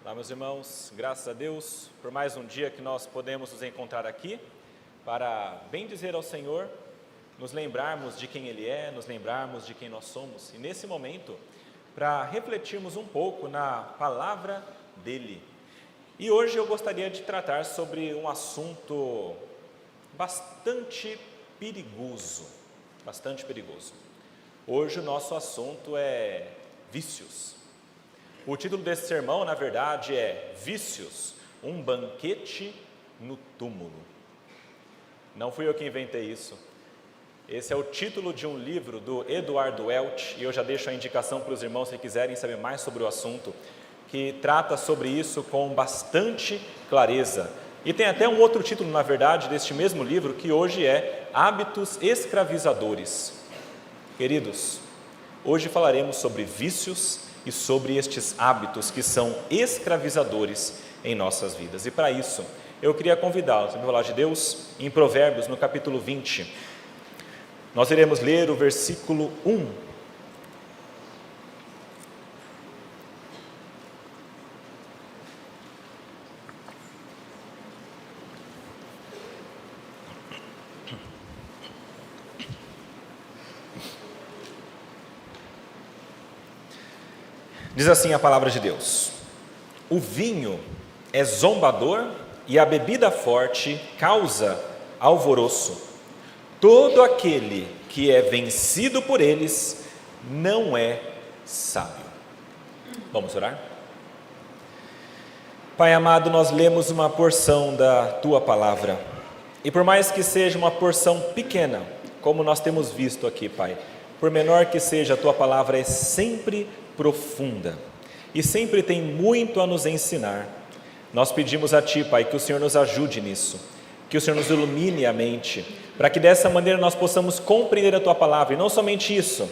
Olá, meus irmãos, graças a Deus por mais um dia que nós podemos nos encontrar aqui para bendizer ao Senhor, nos lembrarmos de quem Ele é, nos lembrarmos de quem nós somos e nesse momento para refletirmos um pouco na palavra dEle. E hoje eu gostaria de tratar sobre um assunto bastante perigoso. Hoje o nosso assunto é vícios. O título desse sermão, na verdade, é Vícios, um banquete no túmulo. Não fui eu que inventei isso. Esse é o título de um livro do Eduardo Welch, e eu já deixo a indicação para os irmãos se quiserem saber mais sobre o assunto, que trata sobre isso com bastante clareza. E tem até um outro título, na verdade, deste mesmo livro, que hoje é Hábitos Escravizadores. Queridos, hoje falaremos sobre vícios e sobre estes hábitos que são escravizadores em nossas vidas. E para isso, eu queria convidá-los, vamos falar de Deus, em Provérbios, no capítulo 20. Nós iremos ler o versículo 1. Diz assim a palavra de Deus: o vinho é zombador e a bebida forte causa alvoroço. Todo aquele que é vencido por eles não é sábio. Vamos orar? Pai amado, nós lemos uma porção da Tua palavra, e por mais que seja uma porção pequena, como nós temos visto aqui, Pai, por menor que seja, a Tua palavra é sempre profunda e sempre tem muito a nos ensinar. Nós pedimos a Ti, Pai, que o Senhor nos ajude nisso, que o Senhor nos ilumine a mente, para que dessa maneira nós possamos compreender a Tua palavra, e não somente isso,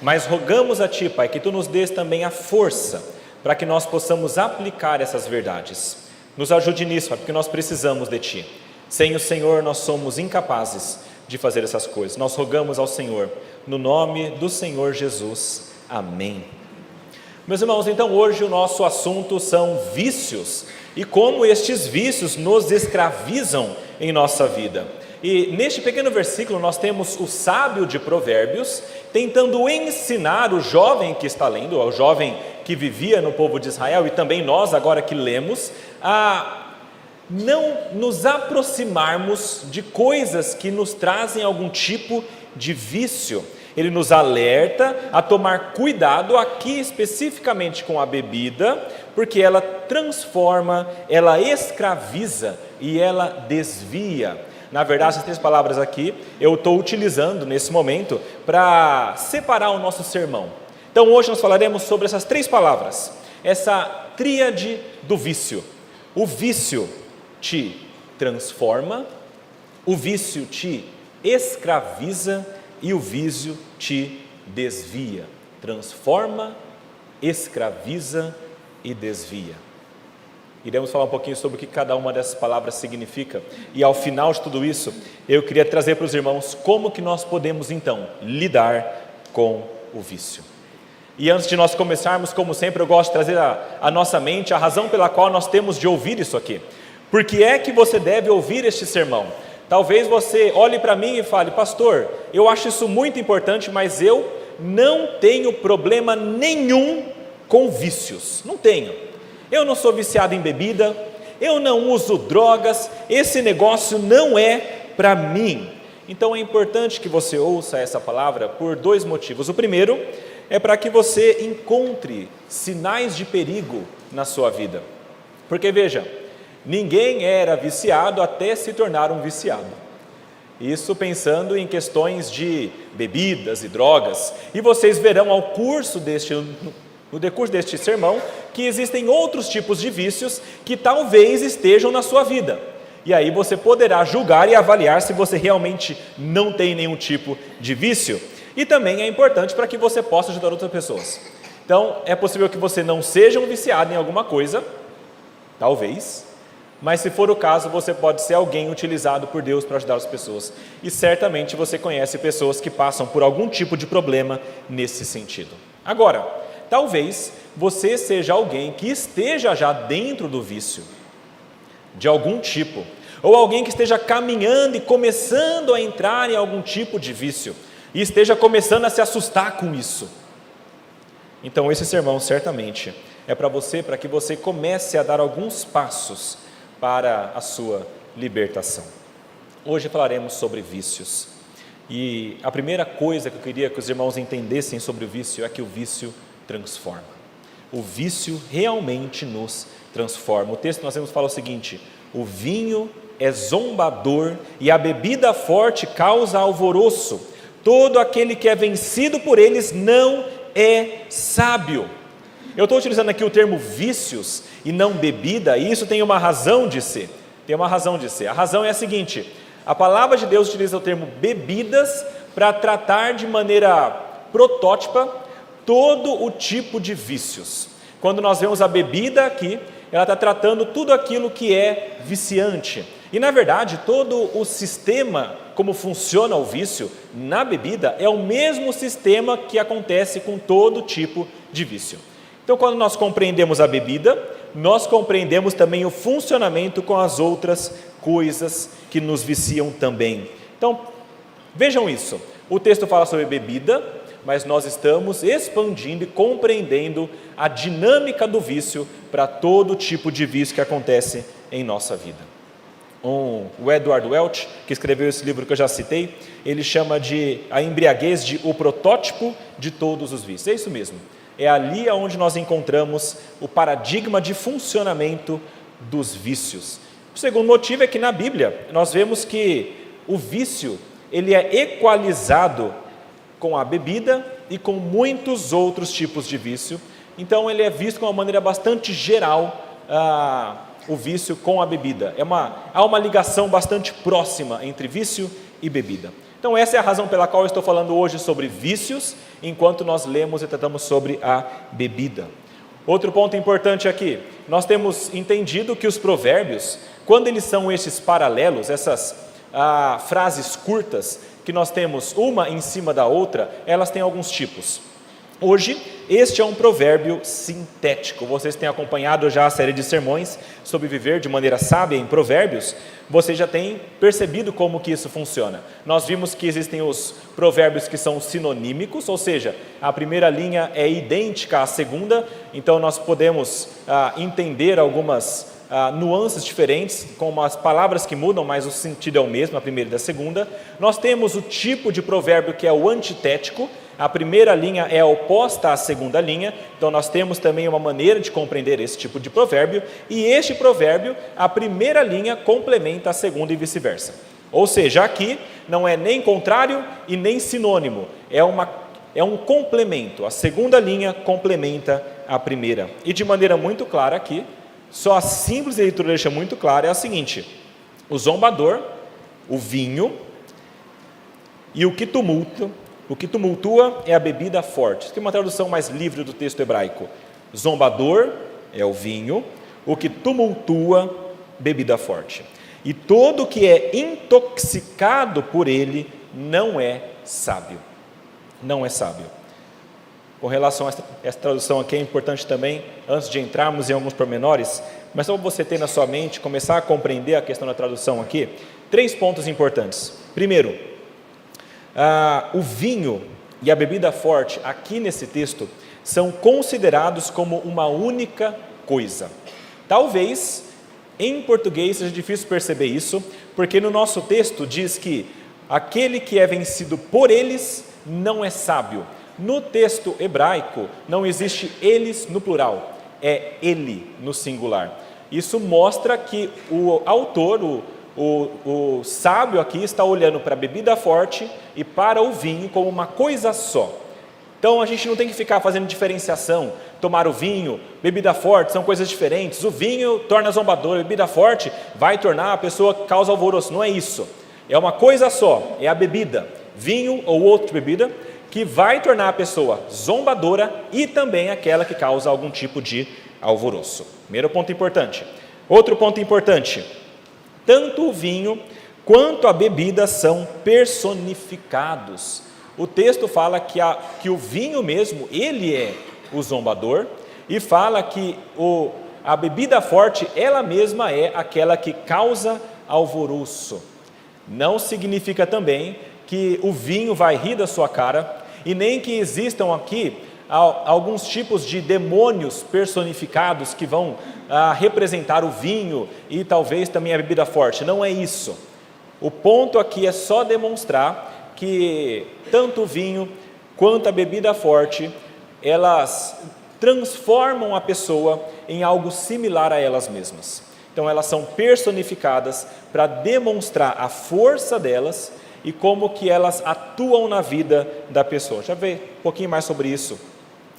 mas rogamos a Ti, Pai, que Tu nos dês também a força, para que nós possamos aplicar essas verdades. Nos ajude nisso, Pai, porque nós precisamos de Ti. Sem o Senhor nós somos incapazes de fazer essas coisas. Nós rogamos ao Senhor, no nome do Senhor Jesus. Amém. Meus irmãos, então hoje o nosso assunto são vícios e como estes vícios nos escravizam em nossa vida. E neste pequeno versículo nós temos o sábio de Provérbios tentando ensinar o jovem que está lendo, o jovem que vivia no povo de Israel e também nós agora que lemos, a não nos aproximarmos de coisas que nos trazem algum tipo de vício. Ele nos alerta a tomar cuidado aqui especificamente com a bebida, porque ela transforma, ela escraviza e ela desvia. Na verdade, essas três palavras aqui eu estou utilizando nesse momento para separar o nosso sermão. Então hoje nós falaremos sobre essas três palavras, essa tríade do vício. O vício te transforma, o vício te escraviza e o vício te desvia. Transforma, escraviza e desvia. Iremos falar um pouquinho sobre o que cada uma dessas palavras significa. E ao final de tudo isso, eu queria trazer para os irmãos como que nós podemos então lidar com o vício. E antes de nós começarmos, como sempre, eu gosto de trazer a nossa mente a razão pela qual nós temos de ouvir isso aqui. Por que é que você deve ouvir este sermão? Talvez você olhe para mim e fale: pastor, eu acho isso muito importante, mas eu não tenho problema nenhum com vícios. Não tenho. Eu não sou viciado em bebida, eu não uso drogas, esse negócio não é para mim. Então é importante que você ouça essa palavra por dois motivos. O primeiro é para que você encontre sinais de perigo na sua vida. Porque veja, ninguém era viciado até se tornar um viciado. Isso pensando em questões de bebidas e drogas. E vocês verão no decurso deste sermão que existem outros tipos de vícios que talvez estejam na sua vida. E aí você poderá julgar e avaliar se você realmente não tem nenhum tipo de vício. E também é importante para que você possa ajudar outras pessoas. Então, é possível que você não seja um viciado em alguma coisa, talvez, mas se for o caso, você pode ser alguém utilizado por Deus para ajudar as pessoas. E certamente você conhece pessoas que passam por algum tipo de problema nesse sentido. Agora, talvez você seja alguém que esteja já dentro do vício, de algum tipo, ou alguém que esteja caminhando e começando a entrar em algum tipo de vício, e esteja começando a se assustar com isso. Então esse sermão certamente é para você, para que você comece a dar alguns passos para a sua libertação. Hoje falaremos sobre vícios, e a primeira coisa que eu queria que os irmãos entendessem sobre o vício é que o vício transforma. O vício realmente nos transforma. O texto que nós vamos falar o seguinte: o vinho é zombador e a bebida forte causa alvoroço. Todo aquele que é vencido por eles não é sábio. Eu estou utilizando aqui o termo vícios e não bebida, e isso tem uma razão de ser. Tem uma razão de ser. A razão é a seguinte: a palavra de Deus utiliza o termo bebidas para tratar de maneira protótipa todo o tipo de vícios. Quando nós vemos a bebida aqui, ela está tratando tudo aquilo que é viciante. E na verdade, todo o sistema, como funciona o vício na bebida, é o mesmo sistema que acontece com todo tipo de vício. Então, quando nós compreendemos a bebida, nós compreendemos também o funcionamento com as outras coisas que nos viciam também. Então, vejam isso. O texto fala sobre bebida, mas nós estamos expandindo e compreendendo a dinâmica do vício para todo tipo de vício que acontece em nossa vida. O Edward Welch, que escreveu esse livro que eu já citei, ele chama a embriaguez de o protótipo de todos os vícios. É isso mesmo. É ali onde nós encontramos o paradigma de funcionamento dos vícios. O segundo motivo é que na Bíblia nós vemos que o vício ele é equalizado com a bebida e com muitos outros tipos de vício. Então ele é visto de uma maneira bastante geral, o vício com a bebida. Há uma ligação bastante próxima entre vício e bebida. Então essa é a razão pela qual eu estou falando hoje sobre vícios, enquanto nós lemos e tratamos sobre a bebida. Outro ponto importante aqui, nós temos entendido que os provérbios, quando eles são esses paralelos, essas frases curtas, que nós temos uma em cima da outra, elas têm alguns tipos. Hoje, este é um provérbio sintético. Vocês têm acompanhado já a série de sermões sobre viver de maneira sábia em provérbios. Vocês já têm percebido como que isso funciona. Nós vimos que existem os provérbios que são sinonímicos, ou seja, a primeira linha é idêntica à segunda, então nós podemos entender algumas nuances diferentes, com as palavras que mudam, mas o sentido é o mesmo, a primeira e da segunda. Nós temos o tipo de provérbio que é o antitético, a primeira linha é oposta à segunda linha, então nós temos também uma maneira de compreender esse tipo de provérbio, e este provérbio, a primeira linha complementa a segunda e vice-versa. Ou seja, aqui não é nem contrário e nem sinônimo, é um complemento, a segunda linha complementa a primeira. E de maneira muito clara aqui, só a simples leitura deixa muito clara, é a seguinte: o zombador, o vinho e o que tumultua é a bebida forte. Tem uma tradução mais livre do texto hebraico. Zombador é o vinho, o que tumultua, bebida forte. E todo que é intoxicado por ele não é sábio. Não é sábio. Com relação a essa tradução aqui é importante também, antes de entrarmos em alguns pormenores, mas só para você ter na sua mente, começar a compreender a questão da tradução aqui, 3 pontos importantes. Primeiro, o vinho e a bebida forte, aqui nesse texto, são considerados como uma única coisa. Talvez, em português, seja difícil perceber isso, porque no nosso texto diz que aquele que é vencido por eles não é sábio. No texto hebraico, não existe eles no plural, é ele no singular. Isso mostra que o autor, o sábio aqui, está olhando para a bebida forte e para o vinho como uma coisa só. Então a gente não tem que ficar fazendo diferenciação, tomar o vinho, bebida forte, são coisas diferentes. O vinho torna zombador, a bebida forte vai tornar a pessoa que causa alvoroço. Não é isso, é uma coisa só, é a bebida, vinho ou outra bebida, que vai tornar a pessoa zombadora e também aquela que causa algum tipo de alvoroço. Primeiro ponto importante. Outro ponto importante, tanto o vinho quanto a bebida são personificados. O texto fala que o vinho mesmo, ele é o zombador, e fala que a bebida forte, ela mesma é aquela que causa alvoroço. Não significa também que o vinho vai rir da sua cara, e nem que existam aqui alguns tipos de demônios personificados que vão representar o vinho e talvez também a bebida forte. Não é isso. O ponto aqui é só demonstrar que tanto o vinho quanto a bebida forte, elas transformam a pessoa em algo similar a elas mesmas. Então elas são personificadas para demonstrar a força delas e como que elas atuam na vida da pessoa. Já vê um pouquinho mais sobre isso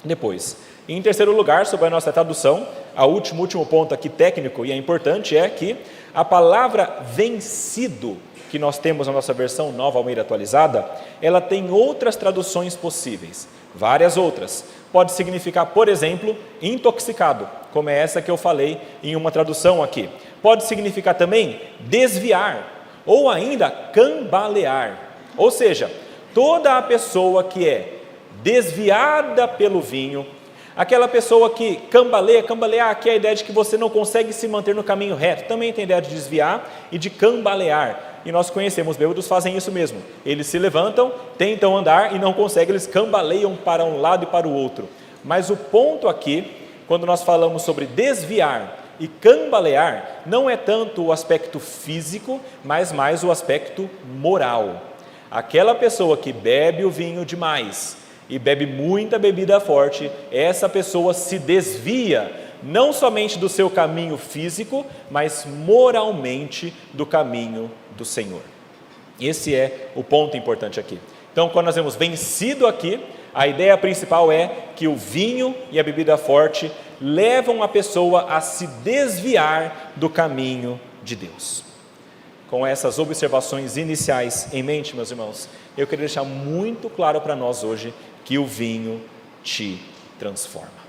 depois. E em terceiro lugar, sobre a nossa tradução, o último ponto aqui técnico e é importante é que a palavra vencido, que nós temos na nossa versão Nova Almeida Atualizada, ela tem outras traduções possíveis, várias outras. Pode significar, por exemplo, intoxicado, como é essa que eu falei em uma tradução aqui. Pode significar também desviar, ou ainda cambalear. Ou seja, toda a pessoa que é desviada pelo vinho, aquela pessoa que cambalear aqui é a ideia de que você não consegue se manter no caminho reto, também tem a ideia de desviar e de cambalear, e nós conhecemos, bêbados fazem isso mesmo, eles se levantam, tentam andar e não conseguem, eles cambaleiam para um lado e para o outro. Mas o ponto aqui, quando nós falamos sobre desviar e cambalear, não é tanto o aspecto físico, mas mais o aspecto moral. Aquela pessoa que bebe o vinho demais e bebe muita bebida forte, essa pessoa se desvia, não somente do seu caminho físico, mas moralmente do caminho do Senhor. Esse é o ponto importante aqui. Então, quando nós vemos vencido aqui, a ideia principal é que o vinho e a bebida forte levam a pessoa a se desviar do caminho de Deus. Com essas observações iniciais em mente, meus irmãos, eu queria deixar muito claro para nós hoje que o vinho te transforma.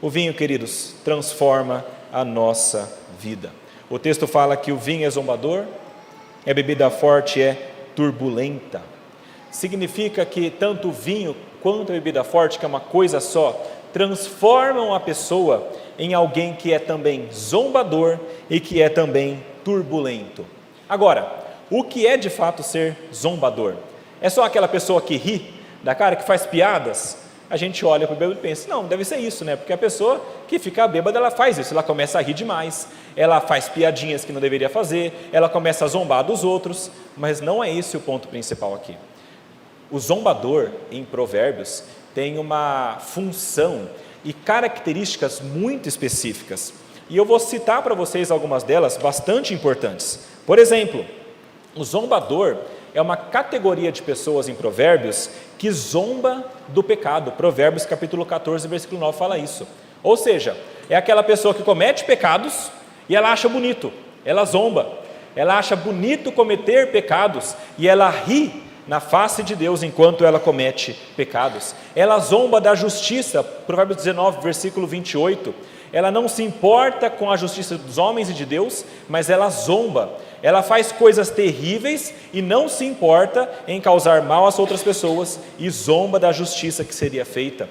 O vinho, queridos, transforma a nossa vida. O texto fala que o vinho é zombador, a bebida forte é turbulenta. Significa que tanto o vinho quanto a bebida forte, que é uma coisa só, transformam a pessoa em alguém que é também zombador e que é também turbulento. Agora, o que é de fato ser zombador? É só aquela pessoa que ri da cara, que faz piadas? A gente olha para o bêbado e pensa, não, deve ser isso, né? Porque a pessoa que fica bêbada, ela faz isso, ela começa a rir demais, ela faz piadinhas que não deveria fazer, ela começa a zombar dos outros, mas não é esse o ponto principal aqui. O zombador, em Provérbios, tem uma função e características muito específicas, e eu vou citar para vocês algumas delas bastante importantes. Por exemplo, o zombador é uma categoria de pessoas em Provérbios que zomba do pecado. Provérbios capítulo 14, versículo 9 fala isso. Ou seja, é aquela pessoa que comete pecados e ela acha bonito, ela zomba, ela acha bonito cometer pecados e ela ri na face de Deus enquanto ela comete pecados. Ela zomba da justiça, Provérbios 19, versículo 28. Ela não se importa com a justiça dos homens e de Deus, mas ela zomba. Ela faz coisas terríveis e não se importa em causar mal às outras pessoas e zomba da justiça que seria feita.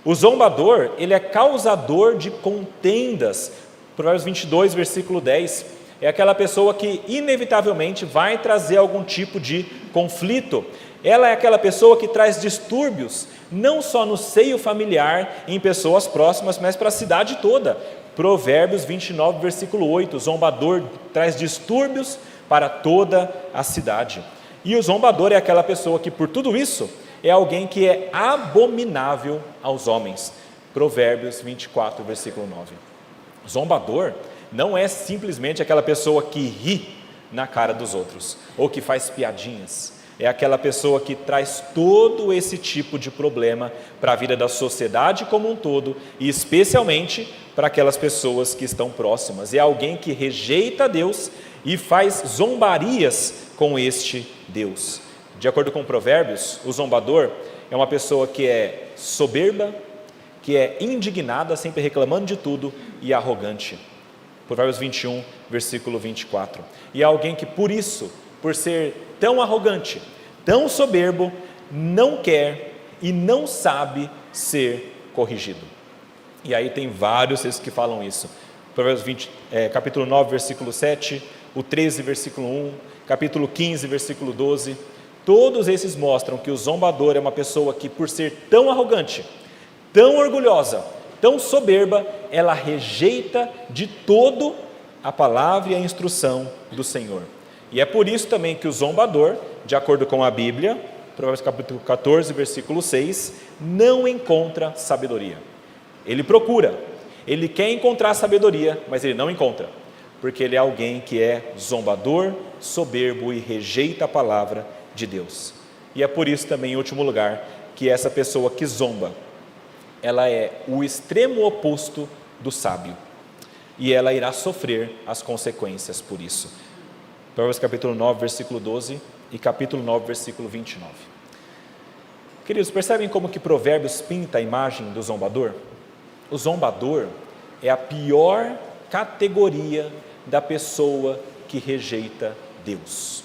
O zombador, ele é causador de contendas. Provérbios 22, versículo 10. É aquela pessoa que inevitavelmente vai trazer algum tipo de conflito. Ela é aquela pessoa que traz distúrbios, não só no seio familiar, em pessoas próximas, mas para a cidade toda. Provérbios 29, versículo 8, o zombador traz distúrbios para toda a cidade. E o zombador é aquela pessoa que, por tudo isso, é alguém que é abominável aos homens. Provérbios 24, versículo 9. O zombador não é simplesmente aquela pessoa que ri na cara dos outros, ou que faz piadinhas. É aquela pessoa que traz todo esse tipo de problema para a vida da sociedade como um todo, e especialmente para aquelas pessoas que estão próximas. É alguém que rejeita Deus e faz zombarias com este Deus. De acordo com Provérbios, o zombador é uma pessoa que é soberba, que é indignada, sempre reclamando de tudo, e arrogante. Provérbios 21, versículo 24. E é alguém que por isso, por ser tão arrogante, tão soberbo, não quer e não sabe ser corrigido. E aí tem vários textos que falam isso. Provérbios 20, capítulo 9, versículo 7, o 13, versículo 1, capítulo 15, versículo 12. Todos esses mostram que o zombador é uma pessoa que, por ser tão arrogante, tão orgulhosa, tão soberba, ela rejeita de todo a palavra e a instrução do Senhor. E é por isso também que o zombador, de acordo com a Bíblia, Provérbios capítulo 14, versículo 6, não encontra sabedoria. Ele procura, ele quer encontrar sabedoria, mas ele não encontra, porque ele é alguém que é zombador, soberbo e rejeita a palavra de Deus. E é por isso também, em último lugar, que essa pessoa que zomba, ela é o extremo oposto do sábio, e ela irá sofrer as consequências por isso. Provérbios capítulo 9, versículo 12 e capítulo 9, versículo 29. Queridos, percebem como que Provérbios pinta a imagem do zombador? O zombador é a pior categoria da pessoa que rejeita Deus.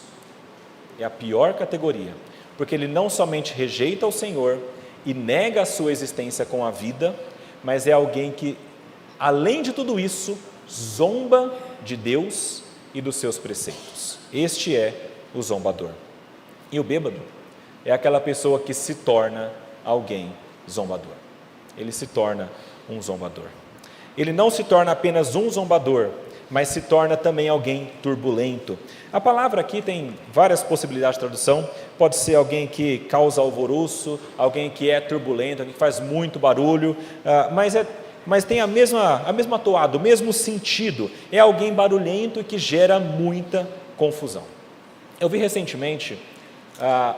É a pior categoria, porque ele não somente rejeita o Senhor e nega a sua existência com a vida, mas é alguém que, além de tudo isso, zomba de Deus e dos seus preceitos. Este é o zombador. E o bêbado é aquela pessoa que se torna alguém zombador. Ele se torna um zombador. Ele não se torna apenas um zombador, mas se torna também alguém turbulento. A palavra aqui tem várias possibilidades de tradução. Pode ser alguém que causa alvoroço, alguém que é turbulento, alguém que faz muito barulho, mas tem a mesma toada, o mesmo sentido. É alguém barulhento e que gera muita confusão. Eu vi recentemente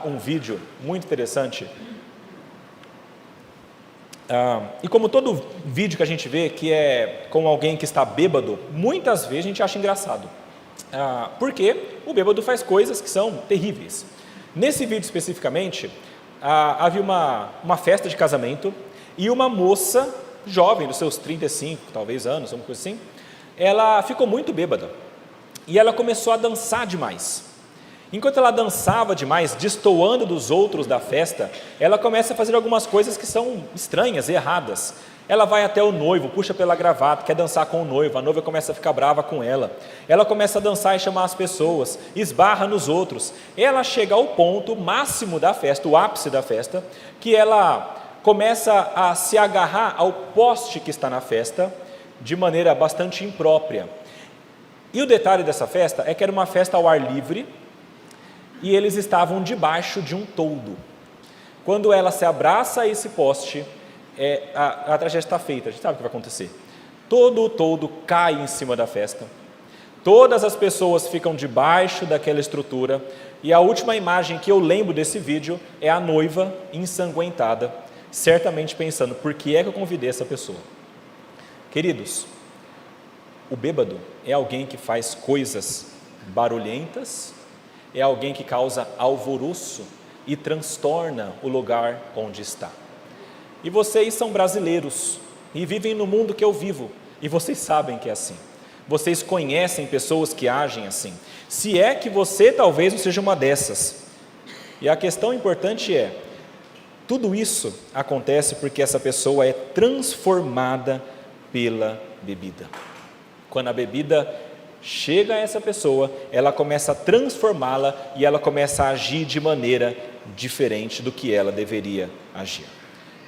um vídeo muito interessante. E como todo vídeo que a gente vê que é com alguém que está bêbado, muitas vezes a gente acha engraçado, porque o bêbado faz coisas que são terríveis. Nesse vídeo especificamente, havia uma festa de casamento e uma moça jovem, dos seus 35, talvez anos, alguma coisa assim, ela ficou muito bêbada e ela começou a dançar demais. Enquanto ela dançava demais, destoando dos outros da festa, ela começa a fazer algumas coisas que são estranhas e erradas. Ela vai até o noivo, puxa pela gravata, quer dançar com o noivo, a noiva começa a ficar brava com ela. Ela começa a dançar e chamar as pessoas, esbarra nos outros. Ela chega ao ponto máximo da festa, o ápice da festa, que ela começa a se agarrar ao poste que está na festa, de maneira bastante imprópria. E o detalhe dessa festa é que era uma festa ao ar livre, e eles estavam debaixo de um toldo. Quando ela se abraça a esse poste, a tragédia está feita, a gente sabe o que vai acontecer. Todo o toldo cai em cima da festa, todas as pessoas ficam debaixo daquela estrutura, e a última imagem que eu lembro desse vídeo é a noiva ensanguentada, certamente pensando, por que é que eu convidei essa pessoa? Queridos, o bêbado é alguém que faz coisas barulhentas, é alguém que causa alvoroço e transtorna o lugar onde está. E vocês são brasileiros e vivem no mundo que eu vivo, e vocês sabem que é assim. Vocês conhecem pessoas que agem assim. Se é que você talvez não seja uma dessas. E a questão importante é, tudo isso acontece porque essa pessoa é transformada pela bebida. Quando a bebida chega a essa pessoa, ela começa a transformá-la e ela começa a agir de maneira diferente do que ela deveria agir.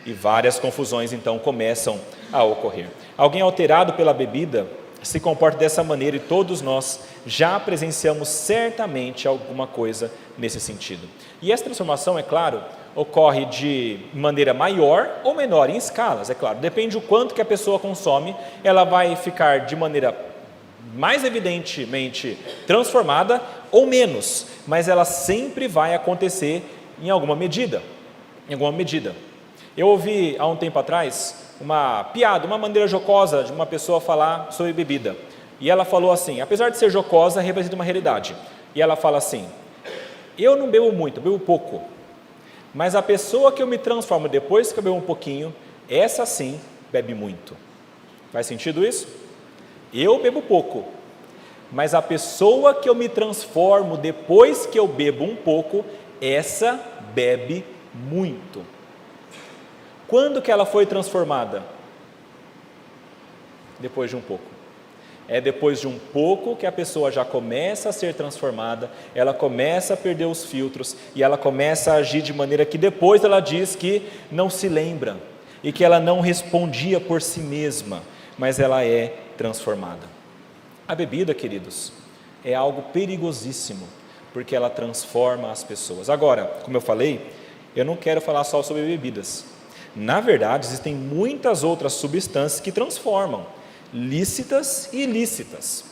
E várias confusões então começam a ocorrer. Alguém alterado pela bebida se comporta dessa maneira e todos nós já presenciamos certamente alguma coisa nesse sentido. E essa transformação, é claro, ocorre de maneira maior ou menor, em escalas, é claro. Depende do quanto que a pessoa consome, ela vai ficar de maneira mais evidentemente transformada ou menos, mas ela sempre vai acontecer em alguma medida. Eu ouvi há um tempo atrás uma piada, uma maneira jocosa de uma pessoa falar sobre bebida. E ela falou assim, apesar de ser jocosa, representa uma realidade. E ela fala assim, eu não bebo muito, eu bebo pouco. Mas a pessoa que eu me transformo depois que eu bebo um pouquinho, essa sim bebe muito. Faz sentido isso? Eu bebo pouco, mas a pessoa que eu me transformo depois que eu bebo um pouco, essa bebe muito. Quando que ela foi transformada? Depois de um pouco. É depois de um pouco que a pessoa já começa a ser transformada, ela começa a perder os filtros e ela começa a agir de maneira que depois ela diz que não se lembra e que ela não respondia por si mesma, mas ela é transformada. A bebida, queridos, é algo perigosíssimo, porque ela transforma as pessoas. Agora, como eu falei, eu não quero falar só sobre bebidas. Na verdade, existem muitas outras substâncias que transformam, lícitas e ilícitas.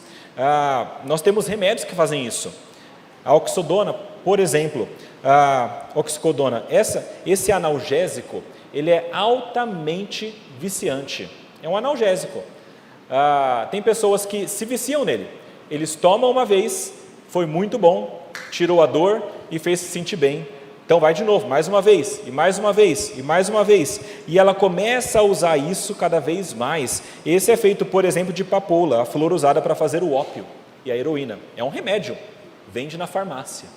Nós temos remédios que fazem isso. A oxicodona, por exemplo, a oxicodona, esse analgésico, ele é altamente viciante. É um analgésico. Tem pessoas que se viciam nele. Eles tomam uma vez, foi muito bom, tirou a dor e fez se sentir bem. Então vai de novo, mais uma vez, e mais uma vez, e mais uma vez. E ela começa a usar isso cada vez mais. Esse é feito, por exemplo, de papoula, a flor usada para fazer o ópio e a heroína. É um remédio, vende na farmácia,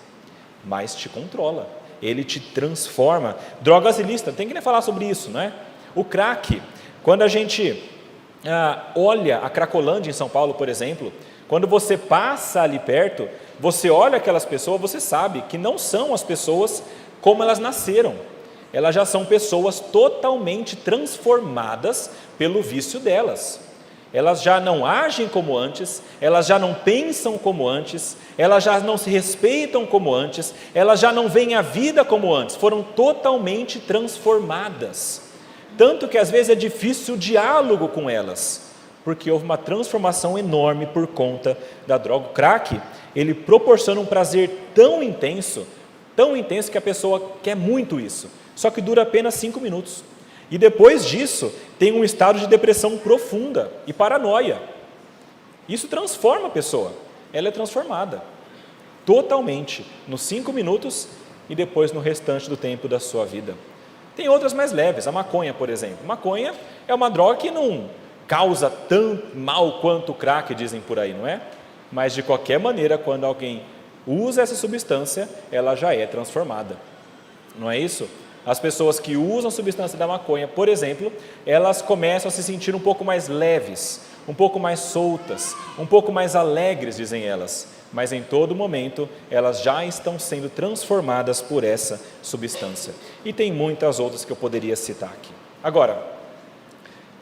mas te controla, ele te transforma. Drogas ilícitas, tem que nem falar sobre isso, não é? O crack, quando a gente olha a Cracolândia em São Paulo, por exemplo, quando você passa ali perto, você olha aquelas pessoas, você sabe que não são as pessoas como elas nasceram. Elas já são pessoas totalmente transformadas pelo vício delas. Elas já não agem como antes, elas já não pensam como antes, elas já não se respeitam como antes, elas já não veem a vida como antes, foram totalmente transformadas. Tanto que às vezes é difícil o diálogo com elas, porque houve uma transformação enorme por conta da droga. O crack, ele proporciona um prazer tão intenso que a pessoa quer muito isso, só que dura apenas 5 minutos. E depois disso, tem um estado de depressão profunda e paranoia. Isso transforma a pessoa, ela é transformada, totalmente, nos 5 minutos e depois no restante do tempo da sua vida. Tem outras mais leves, a maconha, por exemplo. Maconha é uma droga que não causa tanto mal quanto o crack, dizem por aí, não é? Mas de qualquer maneira, quando alguém usa essa substância, ela já é transformada, não é isso? As pessoas que usam a substância da maconha, por exemplo, elas começam a se sentir um pouco mais leves, um pouco mais soltas, um pouco mais alegres, dizem elas, mas em todo momento elas já estão sendo transformadas por essa substância. E tem muitas outras que eu poderia citar aqui. Agora,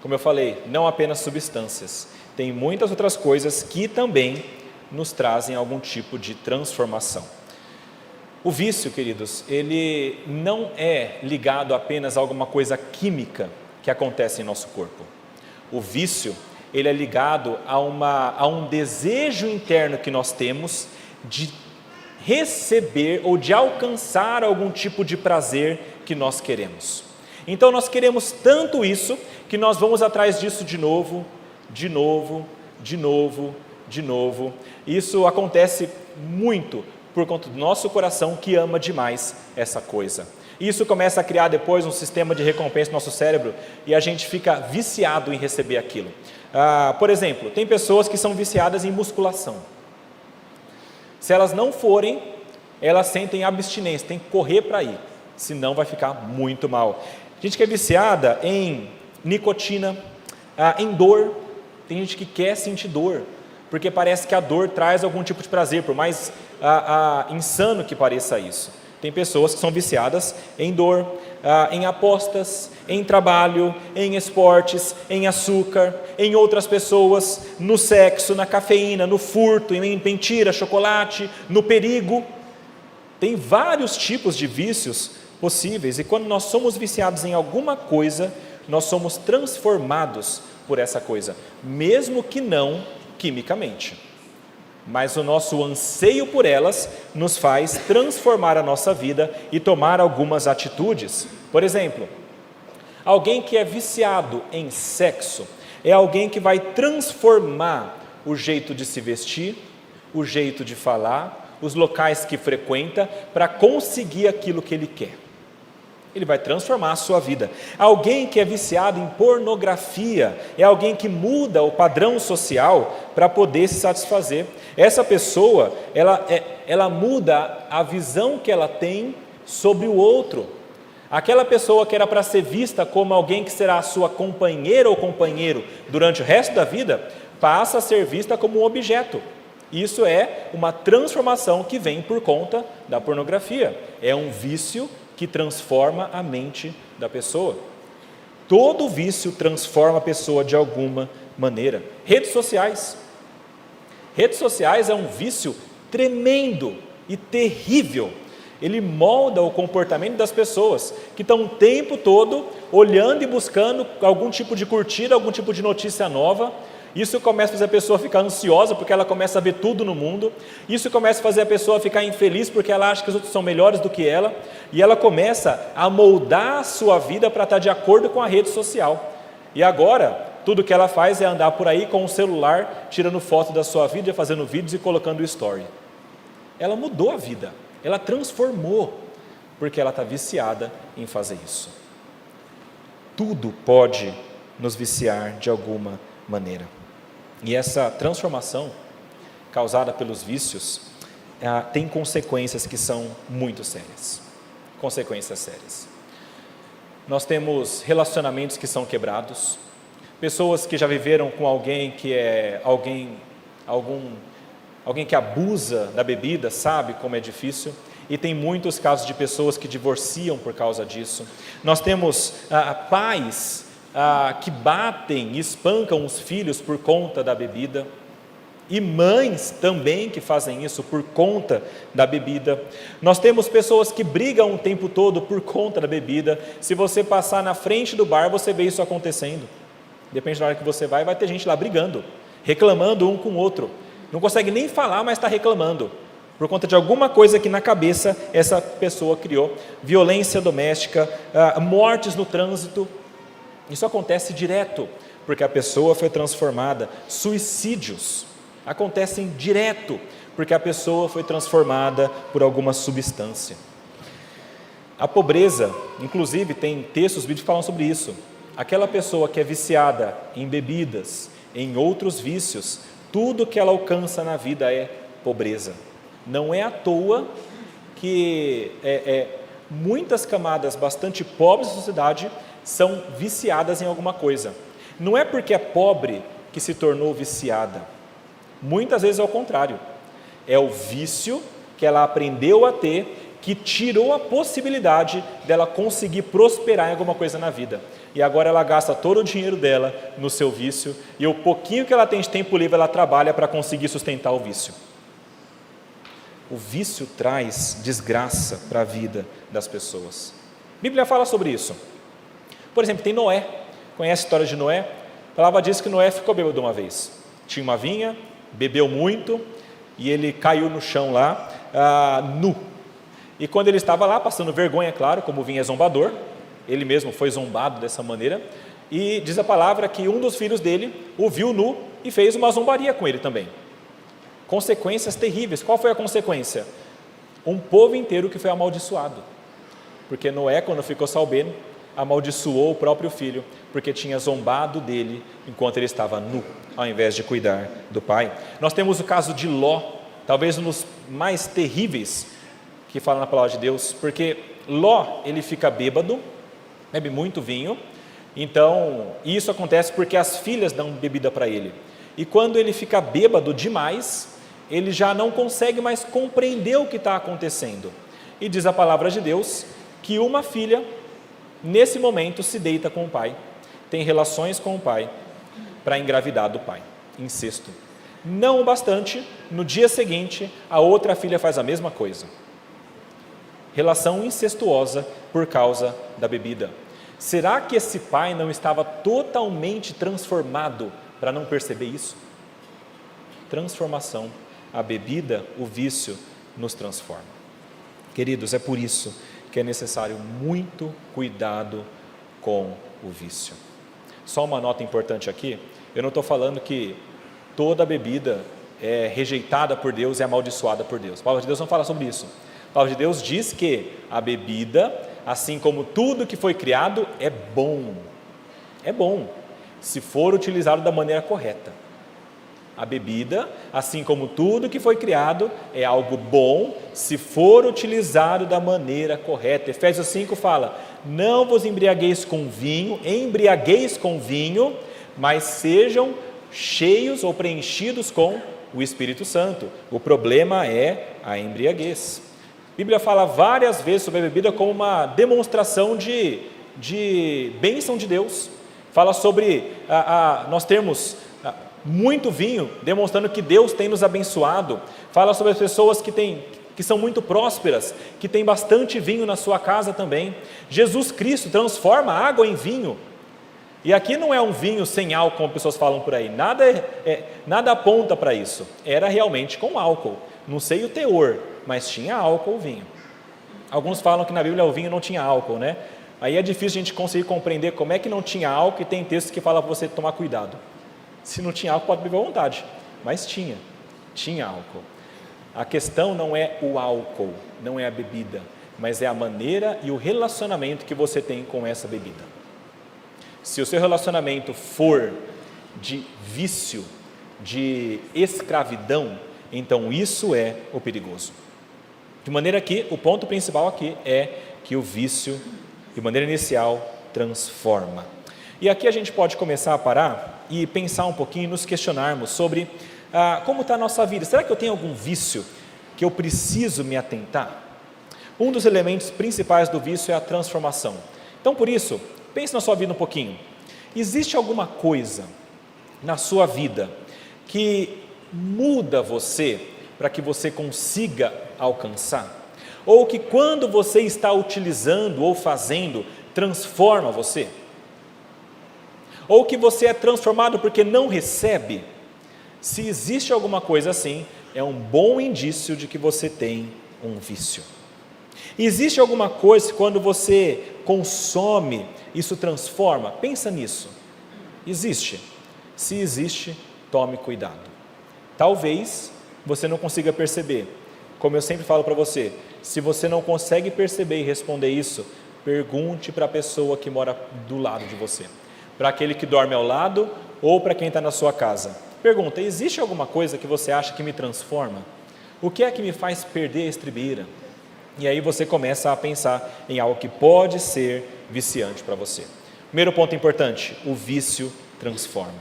como eu falei, não apenas substâncias, tem muitas outras coisas que também nos trazem algum tipo de transformação. O vício, queridos, ele não é ligado apenas a alguma coisa química que acontece em nosso corpo. O vício, ele é ligado a um desejo interno que nós temos de receber ou de alcançar algum tipo de prazer que nós queremos. Então nós queremos tanto isso que nós vamos atrás disso de novo. Isso acontece muito por conta do nosso coração que ama demais essa coisa. Isso começa a criar depois um sistema de recompensa no nosso cérebro e a gente fica viciado em receber aquilo. Por exemplo, tem pessoas que são viciadas em musculação. Se elas não forem, elas sentem abstinência, tem que correr para ir, senão vai ficar muito mal. Gente que é viciada em nicotina, em dor, tem gente que quer sentir dor, porque parece que a dor traz algum tipo de prazer, por mais insano que pareça isso. Tem pessoas que são viciadas em dor, em apostas, em trabalho, em esportes, em açúcar, em outras pessoas, no sexo, na cafeína, no furto, em mentira, chocolate, no perigo. Tem vários tipos de vícios possíveis e quando nós somos viciados em alguma coisa, nós somos transformados por essa coisa, mesmo que não quimicamente. Mas o nosso anseio por elas nos faz transformar a nossa vida e tomar algumas atitudes. Por exemplo, alguém que é viciado em sexo é alguém que vai transformar o jeito de se vestir, o jeito de falar, os locais que frequenta para conseguir aquilo que ele quer. Ele vai transformar a sua vida. Alguém que é viciado em pornografia é alguém que muda o padrão social para poder se satisfazer. Essa pessoa, ela muda a visão que ela tem sobre o outro. Aquela pessoa que era para ser vista como alguém que será a sua companheira ou companheiro durante o resto da vida, passa a ser vista como um objeto. Isso é uma transformação que vem por conta da pornografia. É um vício que transforma a mente da pessoa. Todo vício transforma a pessoa de alguma maneira. Redes sociais. Redes sociais é um vício tremendo e terrível. Ele molda o comportamento das pessoas que estão o tempo todo olhando e buscando algum tipo de curtida, algum tipo de notícia nova. Isso começa a fazer a pessoa ficar ansiosa porque ela começa a ver tudo no mundo. Isso começa a fazer a pessoa ficar infeliz porque ela acha que os outros são melhores do que ela. E ela começa a moldar a sua vida para estar de acordo com a rede social. E agora, tudo que ela faz é andar por aí com o celular, tirando foto da sua vida, fazendo vídeos e colocando story. Ela mudou a vida. Ela transformou, porque ela está viciada em fazer isso. Tudo pode nos viciar de alguma maneira. E essa transformação causada pelos vícios tem consequências que são muito sérias. Consequências sérias. Nós temos relacionamentos que são quebrados, pessoas que já viveram com alguém que é alguém que abusa da bebida, sabe como é difícil, e tem muitos casos de pessoas que divorciam por causa disso. Nós temos pais que batem e espancam os filhos por conta da bebida, e mães também que fazem isso por conta da bebida. Nós temos pessoas que brigam o tempo todo por conta da bebida. Se você passar na frente do bar, você vê isso acontecendo. Depende da hora que você vai ter gente lá brigando, reclamando um com o outro. Não consegue nem falar, mas está reclamando, por conta de alguma coisa que na cabeça essa pessoa criou. Violência doméstica, mortes no trânsito, isso acontece direto, porque a pessoa foi transformada. Suicídios acontecem direto, porque a pessoa foi transformada por alguma substância. A pobreza, inclusive tem textos, vídeos que falam sobre isso. Aquela pessoa que é viciada em bebidas, em outros vícios, tudo que ela alcança na vida é pobreza. Não é à toa que muitas camadas bastante pobres da sociedade são viciadas em alguma coisa. Não é porque é pobre que se tornou viciada. Muitas vezes é o contrário. É o vício que ela aprendeu a ter que tirou a possibilidade dela conseguir prosperar em alguma coisa na vida. E agora ela gasta todo o dinheiro dela no seu vício, e o pouquinho que ela tem de tempo livre, ela trabalha para conseguir sustentar o vício. O vício traz desgraça para a vida das pessoas. A Bíblia fala sobre isso. Por exemplo, tem Noé. Conhece a história de Noé? A palavra diz que Noé ficou bêbado uma vez. Tinha uma vinha, bebeu muito, e ele caiu no chão lá, nu. E quando ele estava lá, passando vergonha, claro, como vinha zombador, ele mesmo foi zombado dessa maneira, e diz a palavra que um dos filhos dele o viu nu e fez uma zombaria com ele também. Consequências terríveis. Qual foi a consequência? Um povo inteiro que foi amaldiçoado, porque Noé, quando ficou sabendo, amaldiçoou o próprio filho, porque tinha zombado dele enquanto ele estava nu, ao invés de cuidar do pai. Nós temos o caso de Ló, talvez um dos mais terríveis que fala na palavra de Deus, porque Ló, ele fica bêbado, bebe muito vinho, então isso acontece porque as filhas dão bebida para ele, e quando ele fica bêbado demais, ele já não consegue mais compreender o que está acontecendo, e diz a palavra de Deus que uma filha, nesse momento, se deita com o pai, tem relações com o pai, para engravidar do pai, incesto. Não o bastante, no dia seguinte, a outra filha faz a mesma coisa. Relação incestuosa por causa da bebida. Será que esse pai não estava totalmente transformado para não perceber isso? Transformação. A bebida, o vício, nos transforma. Queridos, é por isso que é necessário muito cuidado com o vício. Só uma nota importante aqui, eu não estou falando que toda bebida é rejeitada por Deus e amaldiçoada por Deus. A palavra de Deus não fala sobre isso. A palavra de Deus diz que a bebida, assim como tudo que foi criado, é bom, se for utilizado da maneira correta. A bebida, assim como tudo que foi criado, é algo bom se for utilizado da maneira correta. Efésios 5 fala: não vos embriagueis com vinho, mas sejam cheios ou preenchidos com o Espírito Santo. O problema é a embriaguez. A Bíblia fala várias vezes sobre a bebida como uma demonstração de bênção de Deus. Fala sobre nós termos muito vinho, demonstrando que Deus tem nos abençoado. Fala sobre as pessoas que são muito prósperas, que tem bastante vinho na sua casa também. Jesus Cristo transforma água em vinho. E aqui não é um vinho sem álcool, como pessoas falam por aí. Nada aponta para isso. Era realmente com álcool. Não sei o teor, mas tinha álcool o vinho. Alguns falam que na Bíblia o vinho não tinha álcool, né? Aí é difícil a gente conseguir compreender como é que não tinha álcool, e tem textos que falam para você tomar cuidado. Se não tinha álcool, pode beber à vontade, mas tinha álcool. A questão não é o álcool, não é a bebida, mas é a maneira e o relacionamento que você tem com essa bebida. Se o seu relacionamento for de vício, de escravidão, então isso é o perigoso. De maneira que o ponto principal aqui é que o vício, de maneira inicial, transforma. E aqui a gente pode começar a parar e pensar um pouquinho, nos questionarmos sobre como está a nossa vida. Será que eu tenho algum vício que eu preciso me atentar? Um dos elementos principais do vício é a transformação. Então, por isso, pense na sua vida um pouquinho. Existe alguma coisa na sua vida que muda você para que você consiga alcançar? Ou que quando você está utilizando ou fazendo, transforma você? Ou que você é transformado porque não recebe? Se existe alguma coisa assim, é um bom indício de que você tem um vício. Existe alguma coisa que quando você consome, isso transforma? Pensa nisso. Existe? Se existe, tome cuidado. Talvez você não consiga perceber. Como eu sempre falo para você, se você não consegue perceber e responder isso, pergunte para a pessoa que mora do lado de você. Para aquele que dorme ao lado ou para quem está na sua casa. Pergunta: existe alguma coisa que você acha que me transforma? O que é que me faz perder a estribeira? E aí você começa a pensar em algo que pode ser viciante para você. Primeiro ponto importante: o vício transforma.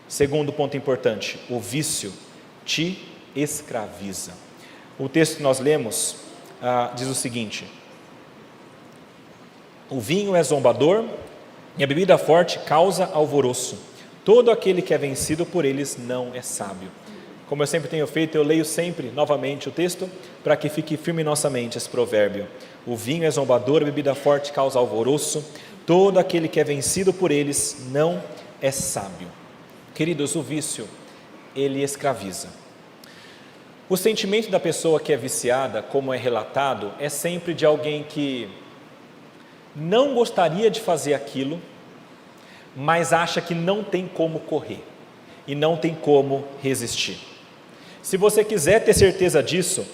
Segundo ponto importante: o vício te escraviza. O texto que nós lemos diz o seguinte: o vinho é zombador e a bebida forte causa alvoroço. Todo aquele que é vencido por eles não é sábio. Como eu sempre tenho feito, eu leio sempre novamente o texto para que fique firme em nossa mente esse provérbio. O vinho é zombador, a bebida forte causa alvoroço. Todo aquele que é vencido por eles não é sábio. Queridos, o vício, ele escraviza. O sentimento da pessoa que é viciada, como é relatado, é sempre de alguém que não gostaria de fazer aquilo, mas acha que não tem como correr e não tem como resistir. Se você quiser ter certeza disso,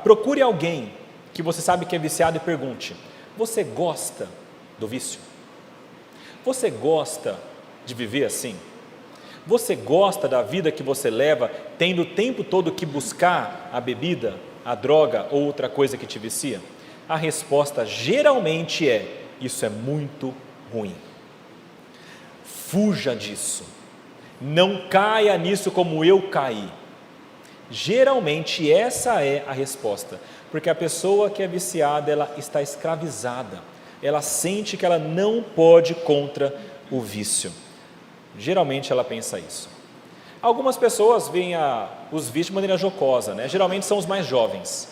procure alguém que você sabe que é viciado e pergunte: você gosta do vício? Você gosta de viver assim? Você gosta da vida que você leva, tendo o tempo todo que buscar a bebida, a droga ou outra coisa que te vicia? A resposta geralmente é: isso é muito ruim. Fuja disso. Não caia nisso como eu caí. Geralmente essa é a resposta, porque a pessoa que é viciada, ela está escravizada. Ela sente que ela não pode contra o vício. Geralmente ela pensa isso. Algumas pessoas veem os vícios de maneira jocosa, né? Geralmente são os mais jovens.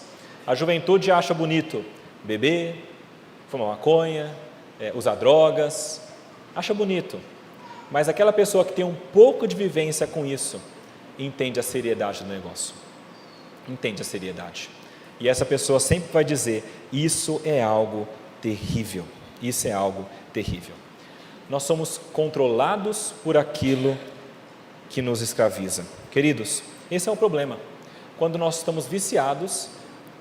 A juventude acha bonito beber, fumar maconha, usar drogas, acha bonito. Mas aquela pessoa que tem um pouco de vivência com isso, entende a seriedade do negócio. Entende a seriedade. E essa pessoa sempre vai dizer: isso é algo terrível. Isso é algo terrível. Nós somos controlados por aquilo que nos escraviza. Queridos, esse é um problema. Quando nós estamos viciados,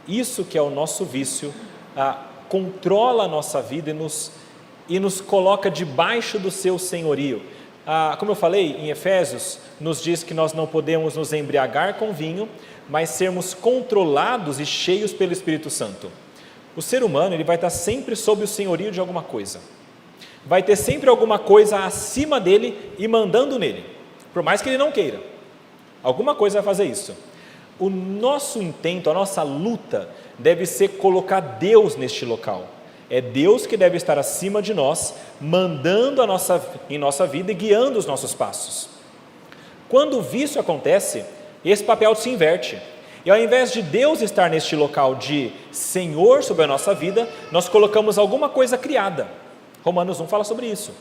isso que é o nosso vício, controla a nossa vida e nos coloca debaixo do seu senhorio. Como eu falei, em Efésios, nos diz que nós não podemos nos embriagar com vinho, mas sermos controlados e cheios pelo Espírito Santo. O ser humano ele vai estar sempre sob o senhorio de alguma coisa. Vai ter sempre alguma coisa acima dele e mandando nele, por mais que ele não queira. Alguma coisa vai fazer isso. O nosso intento, a nossa luta deve ser colocar Deus neste local. É Deus que deve estar acima de nós, mandando em nossa vida e guiando os nossos passos. Quando o vício acontece, esse papel se inverte. E ao invés de Deus estar neste local de Senhor sobre a nossa vida, nós colocamos alguma coisa criada. Romanos 1 fala sobre isso.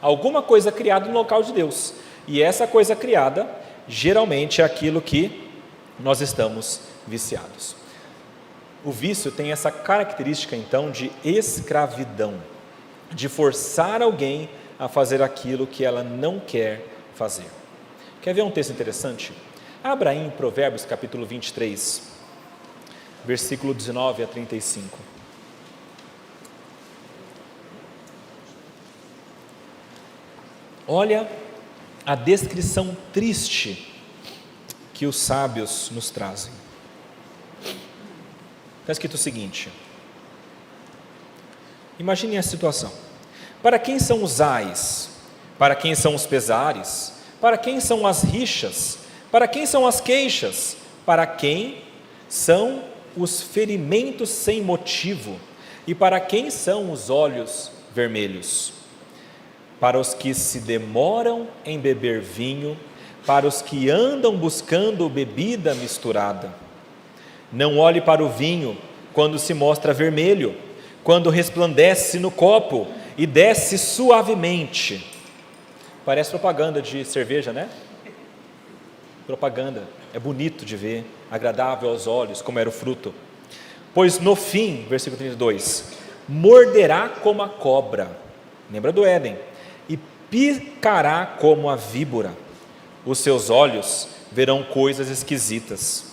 Alguma coisa criada no local de Deus. E essa coisa criada, geralmente é aquilo que nós estamos viciados. O vício tem essa característica então de escravidão, de forçar alguém a fazer aquilo que ela não quer fazer. Quer ver um texto interessante? Abra aí em Provérbios capítulo 23, versículo 19 a 35. Olha a descrição triste que os sábios nos trazem. Está escrito o seguinte: imaginem a situação. Para quem são os ais? Para quem são os pesares? Para quem são as rixas? Para quem são as queixas? Para quem são os ferimentos sem motivo? E para quem são os olhos vermelhos? Para os que se demoram em beber vinho, para os que andam buscando bebida misturada. Não olhe para o vinho quando se mostra vermelho, quando resplandece no copo e desce suavemente. Parece propaganda de cerveja, né? Propaganda, é bonito de ver, agradável aos olhos, como era o fruto. Pois no fim, versículo 32, morderá como a cobra, lembra do Éden, e picará como a víbora. Os seus olhos verão coisas esquisitas.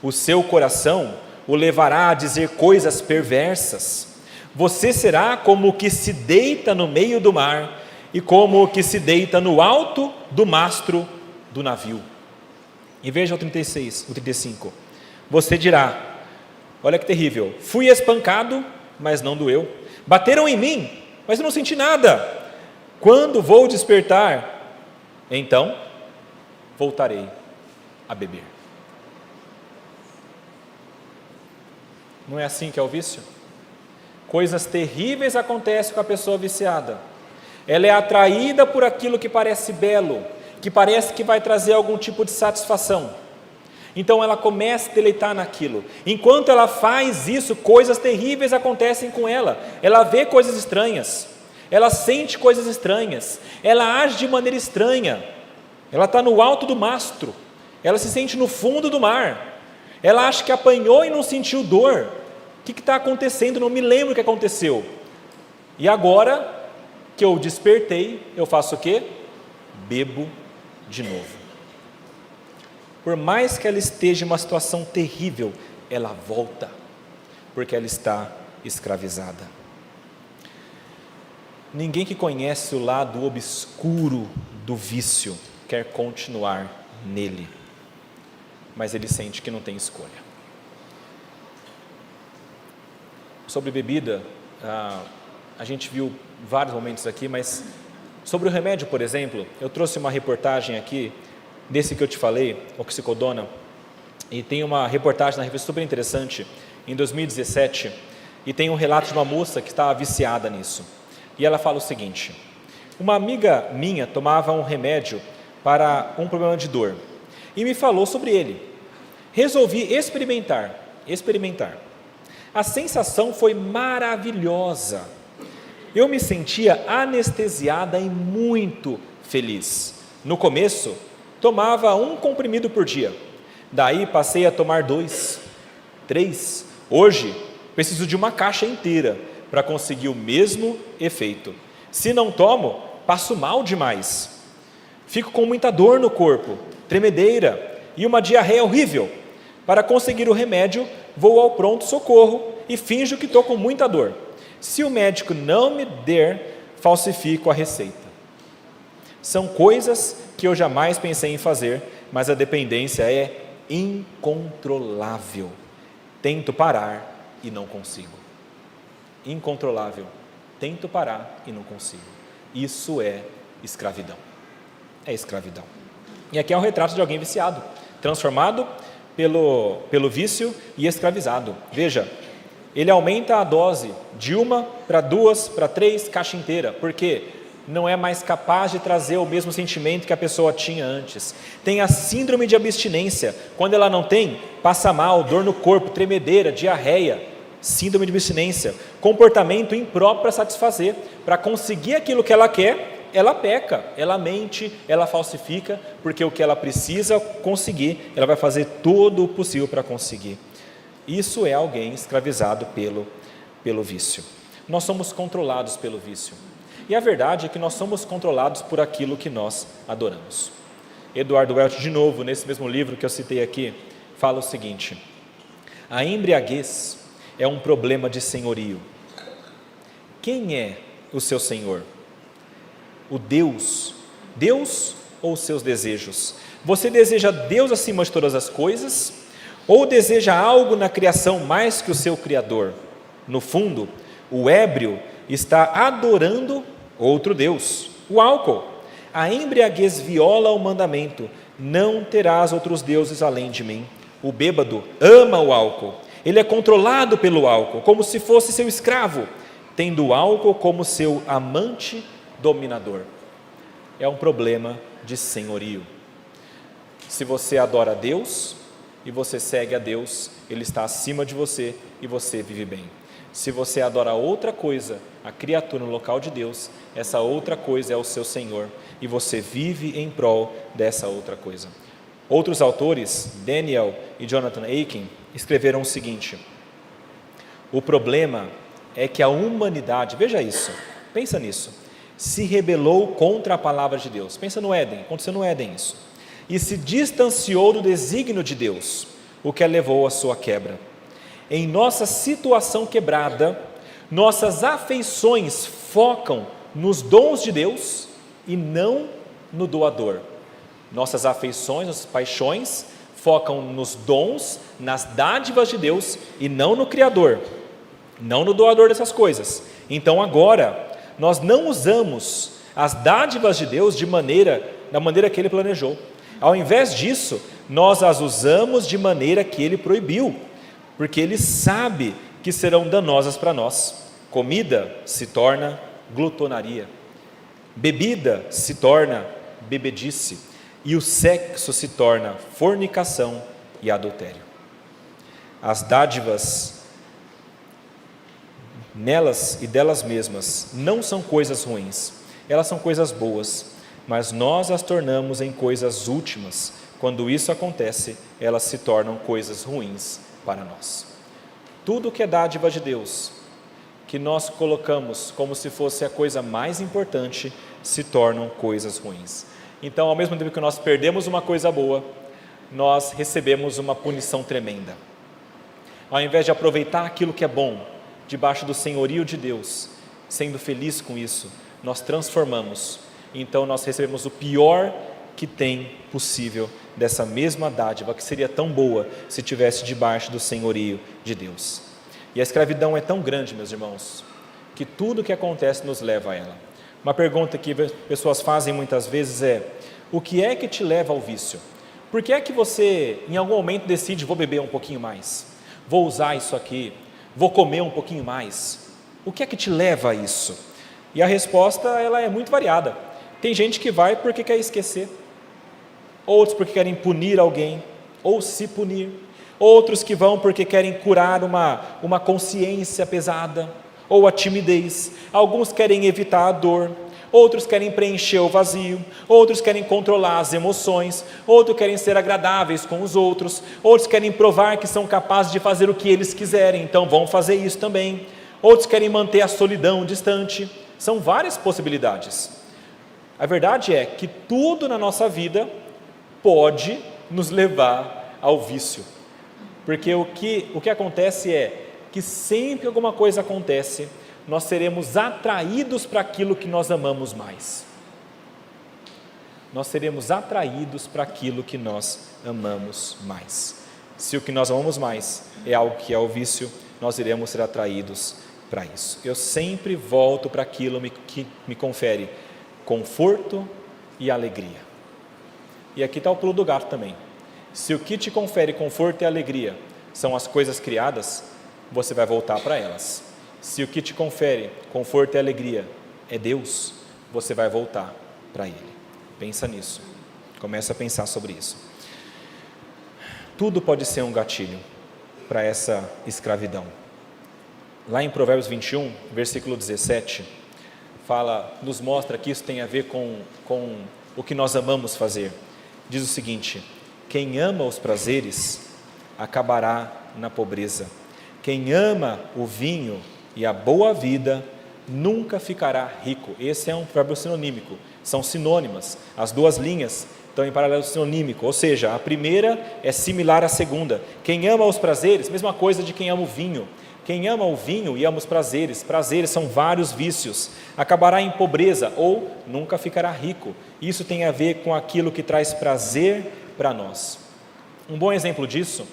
O seu coração o levará a dizer coisas perversas. Você será como o que se deita no meio do mar e como o que se deita no alto do mastro do navio. E veja o 35. Você dirá: olha que terrível, fui espancado, mas não doeu. Bateram em mim, mas eu não senti nada. Quando vou despertar, então voltarei a beber. Não é assim que é o vício? Coisas terríveis acontecem com a pessoa viciada. Ela é atraída por aquilo que parece belo, que parece que vai trazer algum tipo de satisfação. Então ela começa a deleitar naquilo. Enquanto ela faz isso, coisas terríveis acontecem com ela. Ela vê coisas estranhas, ela sente coisas estranhas, ela age de maneira estranha. Ela está no alto do mastro, ela se sente no fundo do mar. Ela acha que apanhou e não sentiu dor. O que está acontecendo? Não me lembro o que aconteceu. E agora que eu despertei, eu faço o quê? Bebo de novo. Por mais que ela esteja em uma situação terrível, ela volta, porque ela está escravizada. Ninguém que conhece o lado obscuro do vício quer continuar nele, mas ele sente que não tem escolha. Sobre bebida, a gente viu vários momentos aqui, mas sobre o remédio, por exemplo, eu trouxe uma reportagem aqui, desse que eu te falei, oxicodona, e tem uma reportagem na revista super interessante, em 2017, e tem um relato de uma moça que estava viciada nisso, e ela fala o seguinte: uma amiga minha tomava um remédio para um problema de dor, e me falou sobre ele. Resolvi experimentar. A sensação foi maravilhosa. Eu me sentia anestesiada e muito feliz. No começo, tomava 1 comprimido por dia. Daí passei a tomar 2, 3. Hoje, preciso de uma caixa inteira para conseguir o mesmo efeito. Se não tomo, passo mal demais. Fico com muita dor no corpo, tremedeira e uma diarreia horrível. Para conseguir o remédio, vou ao pronto-socorro e finjo que estou com muita dor. Se o médico não me der, falsifico a receita. São coisas que eu jamais pensei em fazer, mas a dependência é incontrolável. Tento parar e não consigo. Incontrolável. Tento parar e não consigo. Isso é escravidão. É escravidão. E aqui é um retrato de alguém viciado, transformado pelo vício e escravizado. Veja, ele aumenta a dose de 1 para 2 para 3 caixa inteira, porque não é mais capaz de trazer o mesmo sentimento que a pessoa tinha antes. Tem a síndrome de abstinência, quando ela não tem, passa mal, dor no corpo, tremedeira, diarreia, síndrome de abstinência, comportamento impróprio para satisfazer, para conseguir aquilo que ela quer, ela peca, ela mente, ela falsifica, porque o que ela precisa conseguir, ela vai fazer todo o possível para conseguir. Isso é alguém escravizado pelo vício. Nós somos controlados pelo vício. E a verdade é que nós somos controlados por aquilo que nós adoramos. Eduardo Welch, de novo, nesse mesmo livro que eu citei aqui, fala o seguinte: a embriaguez é um problema de senhorio. Quem é o seu senhor? O Deus ou os seus desejos? Você deseja Deus acima de todas as coisas? Ou deseja algo na criação mais que o seu Criador? No fundo, o ébrio está adorando outro Deus, o álcool. A embriaguez viola o mandamento: não terás outros deuses além de mim. O bêbado ama o álcool, ele é controlado pelo álcool, como se fosse seu escravo, tendo o álcool como seu amante dominador. É um problema de senhorio. Se você adora a Deus e você segue a Deus, Ele está acima de você e você vive bem. Se você adora outra coisa, a criatura no local de Deus, essa outra coisa é o seu Senhor, e você vive em prol dessa outra coisa. Outros autores, Daniel e Jonathan Aiken, escreveram o seguinte: o problema é que a humanidade, veja isso, pensa nisso, se rebelou contra a palavra de Deus. Pensa no Éden, aconteceu no Éden isso. E se distanciou do desígnio de Deus, o que a levou à sua quebra. Em nossa situação quebrada, nossas afeições focam nos dons de Deus e não no doador. Nossas afeições, nossas paixões focam nos dons, nas dádivas de Deus e não no Criador, não no doador dessas coisas. Então agora, nós não usamos as dádivas de Deus da maneira que Ele planejou. Ao invés disso, nós as usamos de maneira que Ele proibiu, porque Ele sabe que serão danosas para nós. Comida se torna glutonaria, bebida se torna bebedice, e o sexo se torna fornicação e adultério. As dádivas nelas e delas mesmas não são coisas ruins, elas são coisas boas, mas nós as tornamos em coisas últimas. Quando isso acontece, elas se tornam coisas ruins para nós. Tudo que é dádiva de Deus, que nós colocamos como se fosse a coisa mais importante, se tornam coisas ruins. Então, ao mesmo tempo que nós perdemos uma coisa boa, nós recebemos uma punição tremenda. Ao invés de aproveitar aquilo que é bom, debaixo do senhorio de Deus, sendo feliz com isso, nós transformamos. Então nós recebemos o pior que tem possível dessa mesma dádiva, que seria tão boa se estivesse debaixo do senhorio de Deus. E a escravidão é tão grande, meus irmãos, que tudo que acontece nos leva a ela. Uma pergunta que pessoas fazem muitas vezes é: o que é que te leva ao vício? Por que é que você em algum momento decide: vou beber um pouquinho mais, vou usar isso aqui, vou comer um pouquinho mais? O que é que te leva a isso? E a resposta, ela é muito variada. Tem gente que vai porque quer esquecer, outros porque querem punir alguém, ou se punir, outros que vão porque querem curar uma consciência pesada, ou a timidez, alguns querem evitar a dor, outros querem preencher o vazio, outros querem controlar as emoções, outros querem ser agradáveis com os outros, outros querem provar que são capazes de fazer o que eles quiserem, então vão fazer isso também, outros querem manter a solidão distante. São várias possibilidades. A verdade é que tudo na nossa vida pode nos levar ao vício, porque o que acontece é que sempre que alguma coisa acontece, nós seremos atraídos para aquilo que nós amamos mais. nós seremos atraídos para aquilo que nós amamos mais. Se o que nós amamos mais é algo que é o vício, nós iremos ser atraídos para isso. Eu sempre volto para aquilo que me confere conforto e alegria. E aqui está o pulo do gato também. Se o que te confere conforto e alegria são as coisas criadas, você vai voltar para elas. Se o que te confere conforto e alegria é Deus, você vai voltar para Ele. Pensa nisso. Começa a pensar sobre isso. Tudo pode ser um gatilho para essa escravidão. Lá em Provérbios 21, versículo 17, nos mostra que isso tem a ver com o que nós amamos fazer. Diz o seguinte: quem ama os prazeres acabará na pobreza. Quem ama o vinho e a boa vida nunca ficará rico. Esse é um provérbio sinonímico, são sinônimas, as duas linhas estão em paralelo sinonímico, ou seja, a primeira é similar à segunda. Quem ama os prazeres, mesma coisa de quem ama o vinho. Quem ama o vinho e ama os prazeres são vários vícios, acabará em pobreza ou nunca ficará rico. Isso tem a ver com aquilo que traz prazer para nós. Um bom exemplo disso,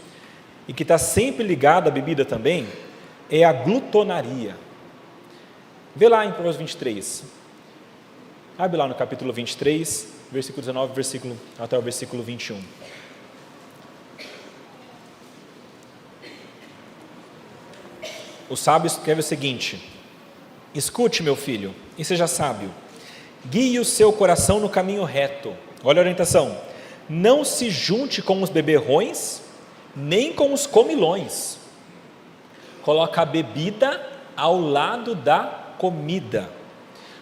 e que está sempre ligado à bebida também, é a glutonaria. Vê lá em Provérbios 23, abre lá no capítulo 23, versículo 19, até o versículo 21. O sábio escreve o seguinte: escute, meu filho, e seja sábio, guie o seu coração no caminho reto. Olha a orientação: não se junte com os beberrões, nem com os comilões. Coloca a bebida ao lado da comida,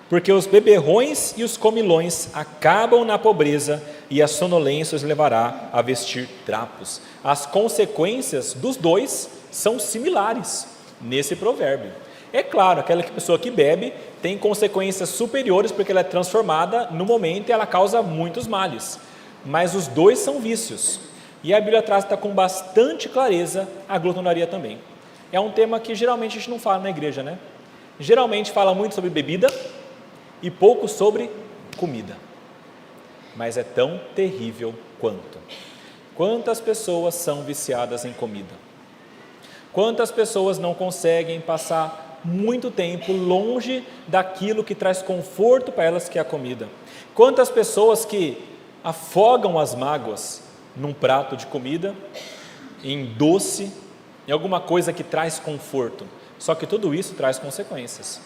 porque os beberrões e os comilões acabam na pobreza, e a sonolência os levará a vestir trapos. As consequências dos dois são similares nesse provérbio. É claro, aquela pessoa que bebe tem consequências superiores, porque ela é transformada no momento e ela causa muitos males, mas os dois são vícios, e a Bíblia trata com bastante clareza a glutonaria também. É um tema que geralmente a gente não fala na igreja, né? Geralmente fala muito sobre bebida e pouco sobre comida, mas é tão terrível quanto. Quantas pessoas são viciadas em comida? Quantas pessoas não conseguem passar muito tempo longe daquilo que traz conforto para elas, que é a comida? Quantas pessoas que afogam as mágoas num prato de comida, em doce, em alguma coisa que traz conforto? Só que tudo isso traz consequências.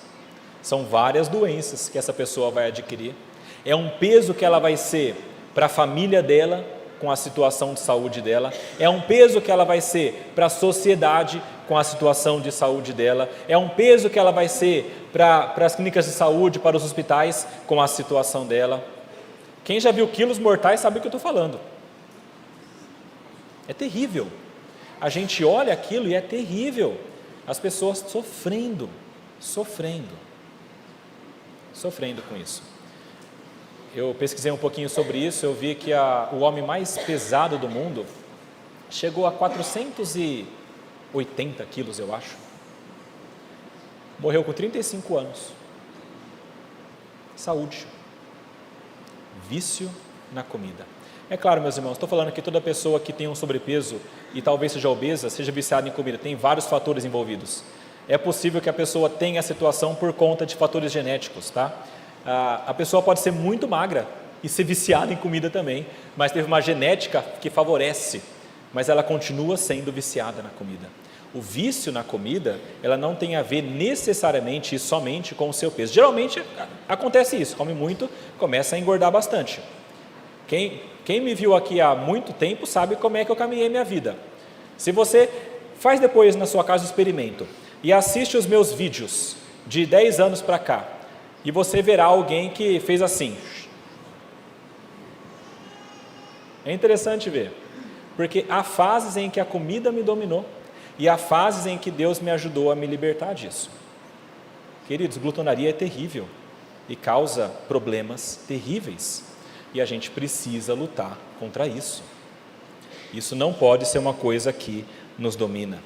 São várias doenças que essa pessoa vai adquirir. É um peso que ela vai ser para a família dela, com a situação de saúde dela. É um peso que ela vai ser para a sociedade, com a situação de saúde dela. É um peso que ela vai ser para as clínicas de saúde, para os hospitais, com a situação dela. Quem já viu quilos mortais sabe o que eu estou falando. É terrível. A gente olha aquilo e é terrível. As pessoas sofrendo com isso. Eu pesquisei um pouquinho sobre isso, eu vi que o homem mais pesado do mundo chegou a 480 quilos, eu acho. Morreu com 35 anos. Saúde. Vício na comida. É claro, meus irmãos, estou falando que toda pessoa que tem um sobrepeso e talvez seja obesa, seja viciada em comida, tem vários fatores envolvidos. É possível que a pessoa tenha a situação por conta de fatores genéticos, tá? A pessoa pode ser muito magra e ser viciada em comida também, mas teve uma genética que favorece, mas ela continua sendo viciada na comida. O vício na comida, ela não tem a ver necessariamente e somente com o seu peso. Geralmente acontece isso, come muito, começa a engordar bastante. Quem me viu aqui há muito tempo sabe como é que eu caminhei minha vida. Se você faz depois na sua casa o experimento e assiste os meus vídeos de 10 anos para cá, e você verá alguém que fez assim. É interessante ver, porque há fases em que a comida me dominou e há fases em que Deus me ajudou a me libertar disso. Queridos, glutonaria é terrível e causa problemas terríveis, e a gente precisa lutar contra isso. Isso não pode ser uma coisa que nos domina.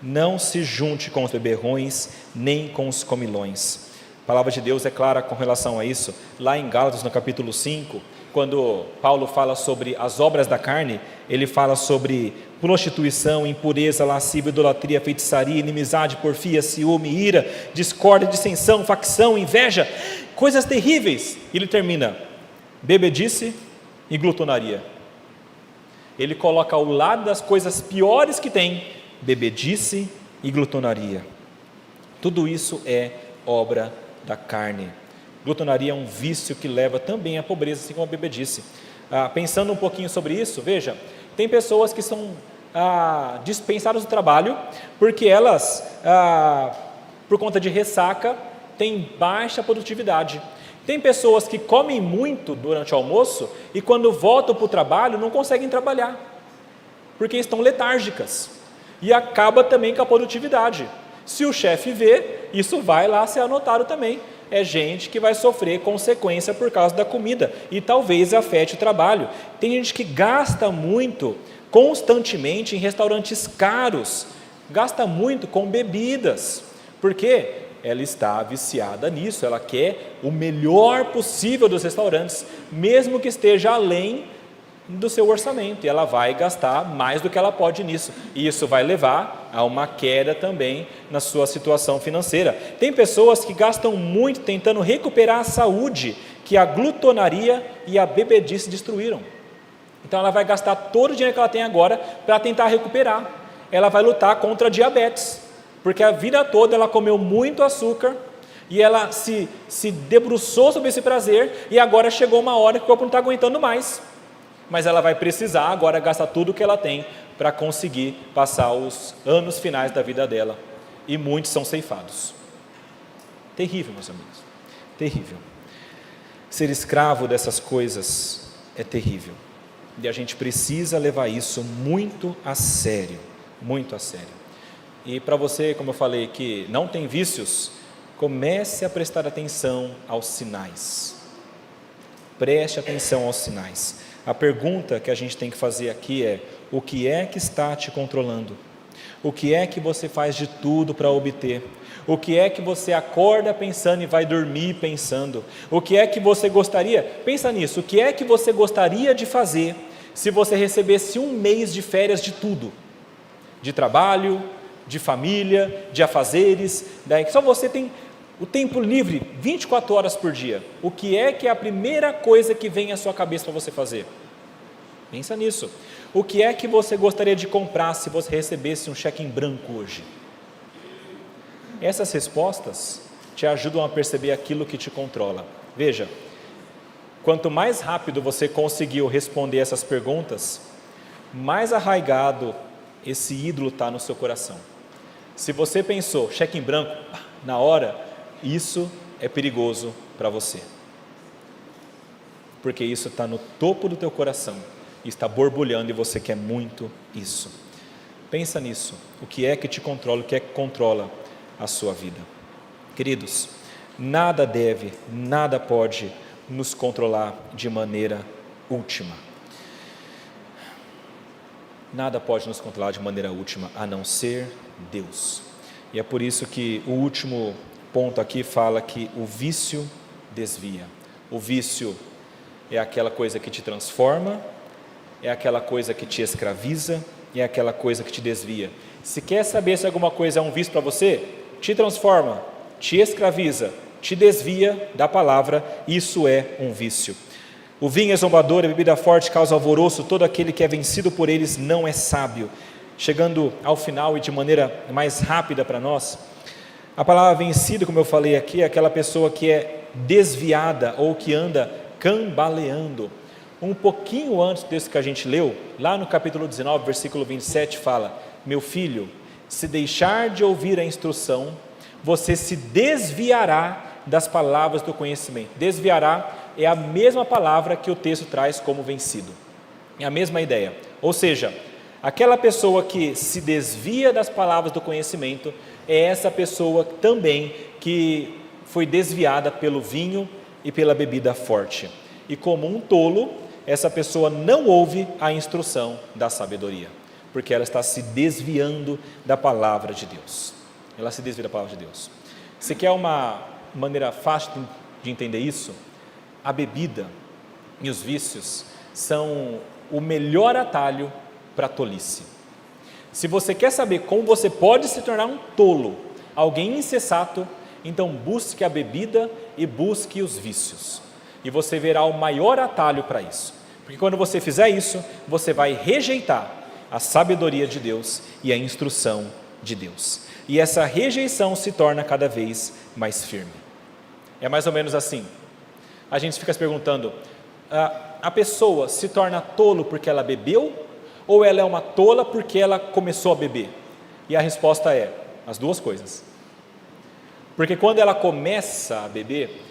Não se junte com os beberrões, nem com os comilões. A palavra de Deus é clara com relação a isso. Lá em Gálatas, no capítulo 5, quando Paulo fala sobre as obras da carne, ele fala sobre prostituição, impureza, lascívia, idolatria, feitiçaria, inimizade, porfia, ciúme, ira, discórdia, dissensão, facção, inveja, coisas terríveis. Ele termina, bebedice e glutonaria. Ele coloca ao lado das coisas piores que tem, bebedice e glutonaria. Tudo isso é obra da carne. Glutonaria é um vício que leva também à pobreza, assim como a bebedice. Pensando um pouquinho sobre isso, veja, tem pessoas que são dispensadas do trabalho, porque elas, por conta de ressaca, têm baixa produtividade. Tem pessoas que comem muito durante o almoço e quando voltam para o trabalho não conseguem trabalhar, porque estão letárgicas. E acaba também com a produtividade. Se o chefe vê, isso vai lá ser anotado também. É gente que vai sofrer consequência por causa da comida e talvez afete o trabalho. Tem gente que gasta muito constantemente em restaurantes caros, gasta muito com bebidas, porque ela está viciada nisso, ela quer o melhor possível dos restaurantes, mesmo que esteja além do seu orçamento, e ela vai gastar mais do que ela pode nisso, e isso vai levar a uma queda também na sua situação financeira. Tem pessoas que gastam muito tentando recuperar a saúde que a glutonaria e a bebedice destruíram. Então ela vai gastar todo o dinheiro que ela tem agora para tentar recuperar. Ela vai lutar contra a diabetes, porque a vida toda ela comeu muito açúcar, e ela se debruçou sobre esse prazer, e agora chegou uma hora que o corpo não está aguentando mais. Mas ela vai precisar agora gastar tudo o que ela tem para conseguir passar os anos finais da vida dela. E muitos são ceifados. Terrível, meus amigos. Terrível. Ser escravo dessas coisas é terrível. E a gente precisa levar isso muito a sério. Muito a sério. E para você, como eu falei, que não tem vícios, comece a prestar atenção aos sinais. Preste atenção aos sinais. A pergunta que a gente tem que fazer aqui é: o que é que está te controlando? O que é que você faz de tudo para obter? O que é que você acorda pensando e vai dormir pensando? O que é que você gostaria? Pensa nisso, o que é que você gostaria de fazer se você recebesse um mês de férias de tudo? De trabalho, de família, de afazeres, só você tem o tempo livre, 24 horas por dia. O que é a primeira coisa que vem à sua cabeça para você fazer? Pensa nisso. O que é que você gostaria de comprar se você recebesse um cheque em branco hoje? Essas respostas te ajudam a perceber aquilo que te controla. Veja, quanto mais rápido você conseguiu responder essas perguntas, mais arraigado esse ídolo está no seu coração. Se você pensou, cheque em branco, na hora, isso é perigoso para você, porque isso está no topo do teu coração, está borbulhando e você quer muito isso. Pensa nisso, o que é que te controla, o que é que controla a sua vida. Queridos, nada deve, nada pode nos controlar de maneira última. Nada pode nos controlar de maneira última, a não ser Deus. E é por isso que o último ponto aqui fala que o vício desvia. O vício é aquela coisa que te transforma, é aquela coisa que te escraviza, é aquela coisa que te desvia. Se quer saber se alguma coisa é um vício para você, te transforma, te escraviza, te desvia da palavra, isso é um vício. O vinho é zombador, a bebida forte causa alvoroço, todo aquele que é vencido por eles não é sábio. Chegando ao final e de maneira mais rápida para nós, a palavra vencido, como eu falei aqui, é aquela pessoa que é desviada ou que anda cambaleando. Um pouquinho antes desse que a gente leu, lá no capítulo 19, versículo 27, fala: meu filho, se deixar de ouvir a instrução, você se desviará das palavras do conhecimento. Desviará é a mesma palavra que o texto traz como vencido. É a mesma ideia. Ou seja, aquela pessoa que se desvia das palavras do conhecimento é essa pessoa também que foi desviada pelo vinho e pela bebida forte. E como um tolo, essa pessoa não ouve a instrução da sabedoria, porque ela está se desviando da palavra de Deus. Ela se desvia da palavra de Deus. Você quer uma maneira fácil de entender isso? A bebida e os vícios são o melhor atalho para a tolice. Se você quer saber como você pode se tornar um tolo, alguém insensato, então busque a bebida e busque os vícios. E você verá o maior atalho para isso. Porque quando você fizer isso, você vai rejeitar a sabedoria de Deus e a instrução de Deus. E essa rejeição se torna cada vez mais firme. É mais ou menos assim. A gente fica se perguntando, a pessoa se torna tolo porque ela bebeu ou ela é uma tola porque ela começou a beber? E a resposta é, as duas coisas. Porque quando ela começa a beber,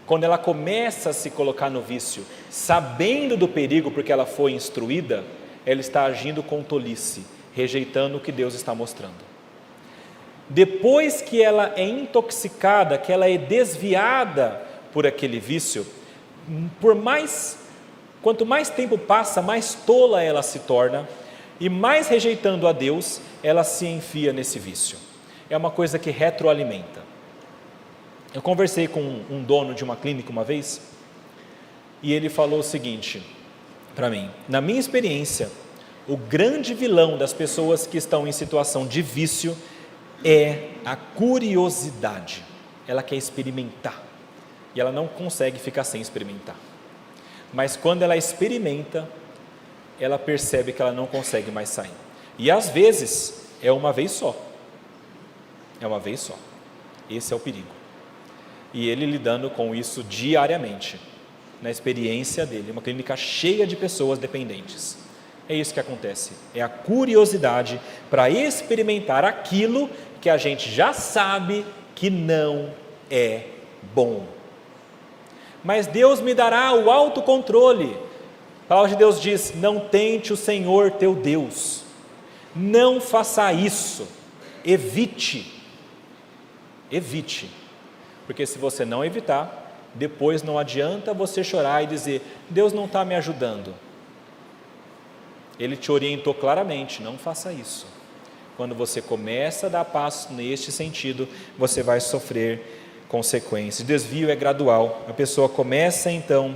quando ela começa a se colocar no vício, sabendo do perigo porque ela foi instruída, ela está agindo com tolice, rejeitando o que Deus está mostrando. Depois que ela é intoxicada, que ela é desviada por aquele vício, quanto mais tempo passa, mais tola ela se torna e mais rejeitando a Deus, ela se enfia nesse vício. É uma coisa que retroalimenta. Eu conversei com um dono de uma clínica uma vez e ele falou o seguinte para mim: na minha experiência, o grande vilão das pessoas que estão em situação de vício é a curiosidade. Ela quer experimentar e ela não consegue ficar sem experimentar. Mas quando ela experimenta, ela percebe que ela não consegue mais sair. E às vezes é uma vez só. É uma vez só. Esse é o perigo. E ele lidando com isso diariamente, na experiência dele, uma clínica cheia de pessoas dependentes. É isso que acontece, é a curiosidade para experimentar aquilo que a gente já sabe que não é bom. Mas Deus me dará o autocontrole. A palavra de Deus diz, não tente o Senhor teu Deus, não faça isso, evite, porque se você não evitar, depois não adianta você chorar e dizer, Deus não está me ajudando. Ele te orientou claramente, não faça isso. Quando você começa a dar passos neste sentido, você vai sofrer consequências. O desvio é gradual, a pessoa começa então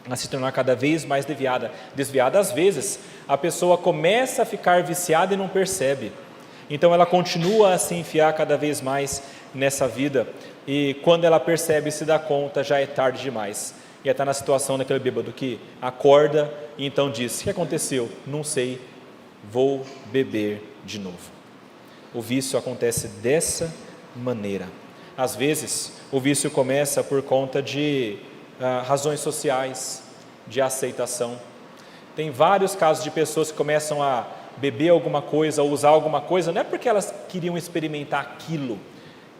a se tornar cada vez mais desviada às vezes, a pessoa começa a ficar viciada e não percebe. Então ela continua a se enfiar cada vez mais nessa vida, e quando ela percebe e se dá conta, já é tarde demais. E está na situação daquele bêbado que acorda e então diz, o que aconteceu? Não sei, vou beber de novo. O vício acontece dessa maneira. Às vezes, o vício começa por conta de razões sociais, de aceitação. Tem vários casos de pessoas que começam a beber alguma coisa ou usar alguma coisa, não é porque elas queriam experimentar aquilo,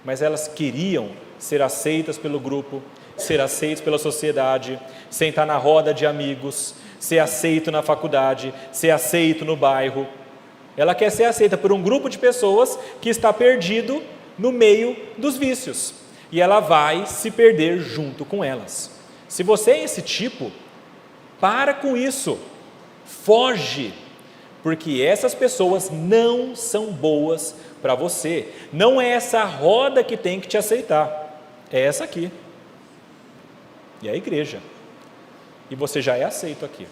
mas elas queriam ser aceitas pelo grupo, ser aceitas pela sociedade, sentar na roda de amigos, ser aceito na faculdade, ser aceito no bairro. Ela quer ser aceita por um grupo de pessoas que está perdido no meio dos vícios, e ela vai se perder junto com elas. Se você é esse tipo, para com isso, foge, porque essas pessoas não são boas para você. Não é essa roda que tem que te aceitar, é essa aqui, e é a igreja, e você já é aceito aqui.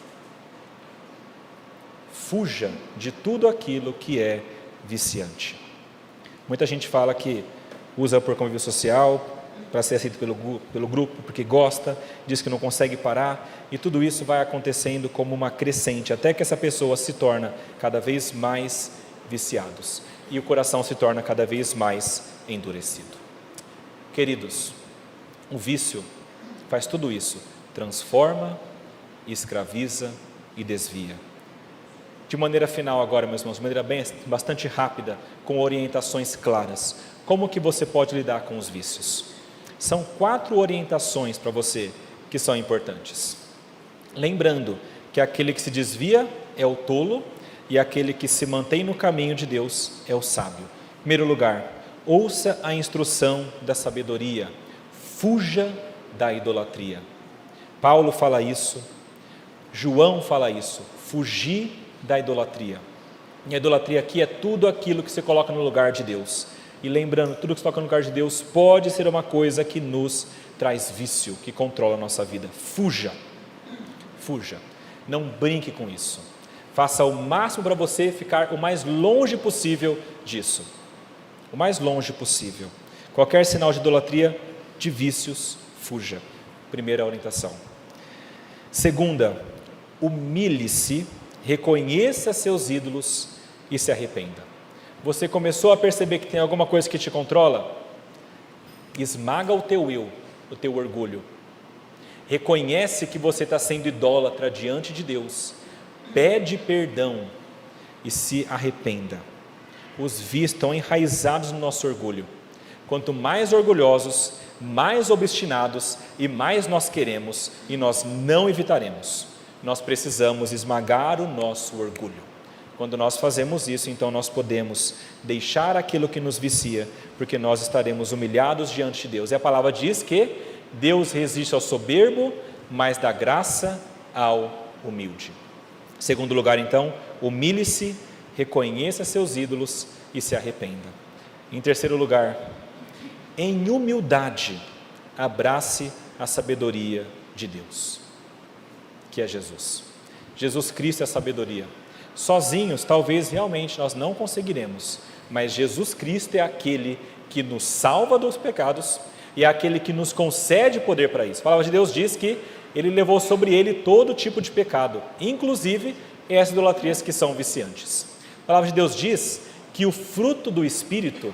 Fuja de tudo aquilo que é viciante. Muita gente fala que usa por convívio social, para ser aceito pelo grupo, porque gosta, diz que não consegue parar, e tudo isso vai acontecendo como uma crescente, até que essa pessoa se torna cada vez mais viciados, e o coração se torna cada vez mais endurecido. Queridos, o vício faz tudo isso, transforma, escraviza e desvia. De maneira final agora, meus irmãos, de maneira bastante rápida, com orientações claras, como que você pode lidar com os vícios? São 4 orientações para você que são importantes. Lembrando que aquele que se desvia é o tolo e aquele que se mantém no caminho de Deus é o sábio. Em primeiro lugar, ouça a instrução da sabedoria, fuja da idolatria. Paulo fala isso, João fala isso, fugir da idolatria. E a idolatria aqui é tudo aquilo que você coloca no lugar de Deus. E lembrando, tudo que se coloca no lugar de Deus pode ser uma coisa que nos traz vício, que controla a nossa vida. Fuja. fuja. Não brinque com isso. Faça o máximo para você ficar o mais longe possível disso. O mais longe possível. Qualquer sinal de idolatria, de vícios, fuja. Primeira orientação. Segunda, humilhe-se, reconheça seus ídolos e se arrependa. Você começou a perceber que tem alguma coisa que te controla? Esmaga o teu eu, o teu orgulho. Reconhece que você está sendo idólatra diante de Deus. Pede perdão e se arrependa. Os vícios estão enraizados no nosso orgulho. Quanto mais orgulhosos, mais obstinados e mais nós queremos, e nós não evitaremos. Nós precisamos esmagar o nosso orgulho. Quando nós fazemos isso, então nós podemos deixar aquilo que nos vicia, porque nós estaremos humilhados diante de Deus. E a palavra diz que Deus resiste ao soberbo, mas dá graça ao humilde. Segundo lugar, então, humilhe-se, reconheça seus ídolos e se arrependa. Em terceiro lugar, em humildade, abrace a sabedoria de Deus, que é Jesus. Jesus Cristo é a sabedoria. Sozinhos, talvez realmente nós não conseguiremos, mas Jesus Cristo é aquele que nos salva dos pecados e é aquele que nos concede poder para isso. A palavra de Deus diz que Ele levou sobre Ele todo tipo de pecado, inclusive essas idolatrias que são viciantes. A palavra de Deus diz que o fruto do Espírito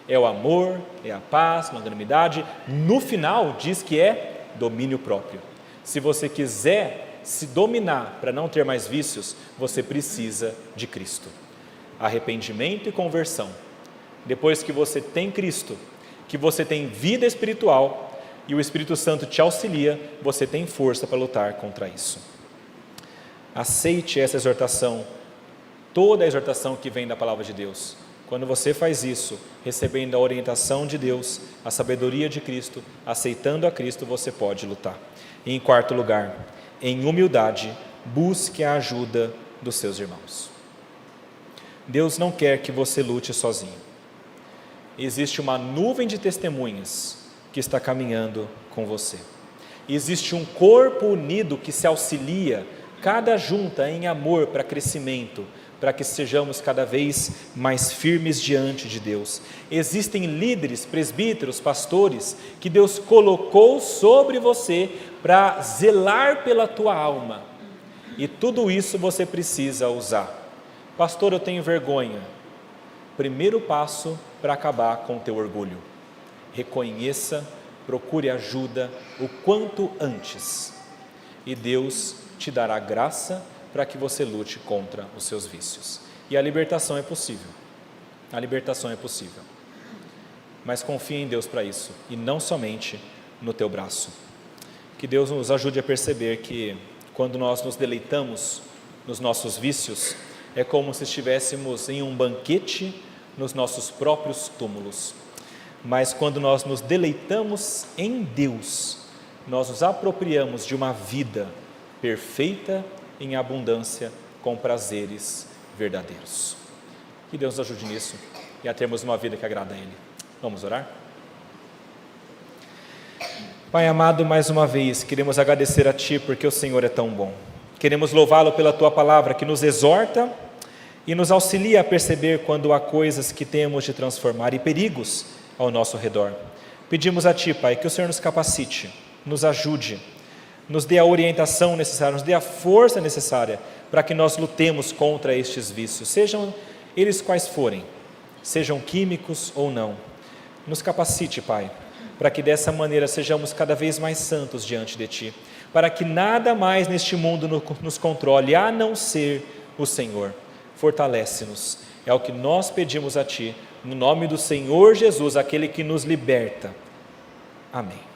é o amor, é a paz, longanimidade. No final diz que é domínio próprio. Se você quiser se dominar para não ter mais vícios, você precisa de Cristo. Arrependimento e conversão. Depois que você tem Cristo, que você tem vida espiritual e o Espírito Santo te auxilia, você tem força para lutar contra isso. Aceite essa exortação, toda a exortação que vem da palavra de Deus. Quando você faz isso, recebendo a orientação de Deus, a sabedoria de Cristo, aceitando a Cristo, você pode lutar. E em quarto lugar, em humildade, busque a ajuda dos seus irmãos. Deus não quer que você lute sozinho. Existe uma nuvem de testemunhas que está caminhando com você. Existe um corpo unido que se auxilia, cada junta em amor para crescimento, para que sejamos cada vez mais firmes diante de Deus. Existem líderes, presbíteros, pastores, que Deus colocou sobre você para zelar pela tua alma. E tudo isso você precisa usar. Pastor, eu tenho vergonha. Primeiro passo para acabar com o teu orgulho. Reconheça, procure ajuda o quanto antes. E Deus te dará graça para que você lute contra os seus vícios. E a libertação é possível. A libertação é possível. Mas confie em Deus para isso, e não somente no teu braço. Que Deus nos ajude a perceber que quando nós nos deleitamos nos nossos vícios, é como se estivéssemos em um banquete nos nossos próprios túmulos. Mas quando nós nos deleitamos em Deus, nós nos apropriamos de uma vida perfeita em abundância, com prazeres verdadeiros. Que Deus nos ajude nisso e a termos uma vida que agrada a Ele. Vamos orar? Pai amado, mais uma vez, queremos agradecer a Ti porque o Senhor é tão bom. Queremos louvá-lo pela Tua palavra que nos exorta e nos auxilia a perceber quando há coisas que temos de transformar e perigos ao nosso redor. Pedimos a Ti, Pai, que o Senhor nos capacite, nos ajude, nos dê a orientação necessária, nos dê a força necessária para que nós lutemos contra estes vícios, sejam eles quais forem, sejam químicos ou não. Nos capacite, Pai, para que dessa maneira sejamos cada vez mais santos diante de Ti, para que nada mais neste mundo nos controle, a não ser o Senhor. Fortalece-nos, é o que nós pedimos a Ti, no nome do Senhor Jesus, aquele que nos liberta. Amém.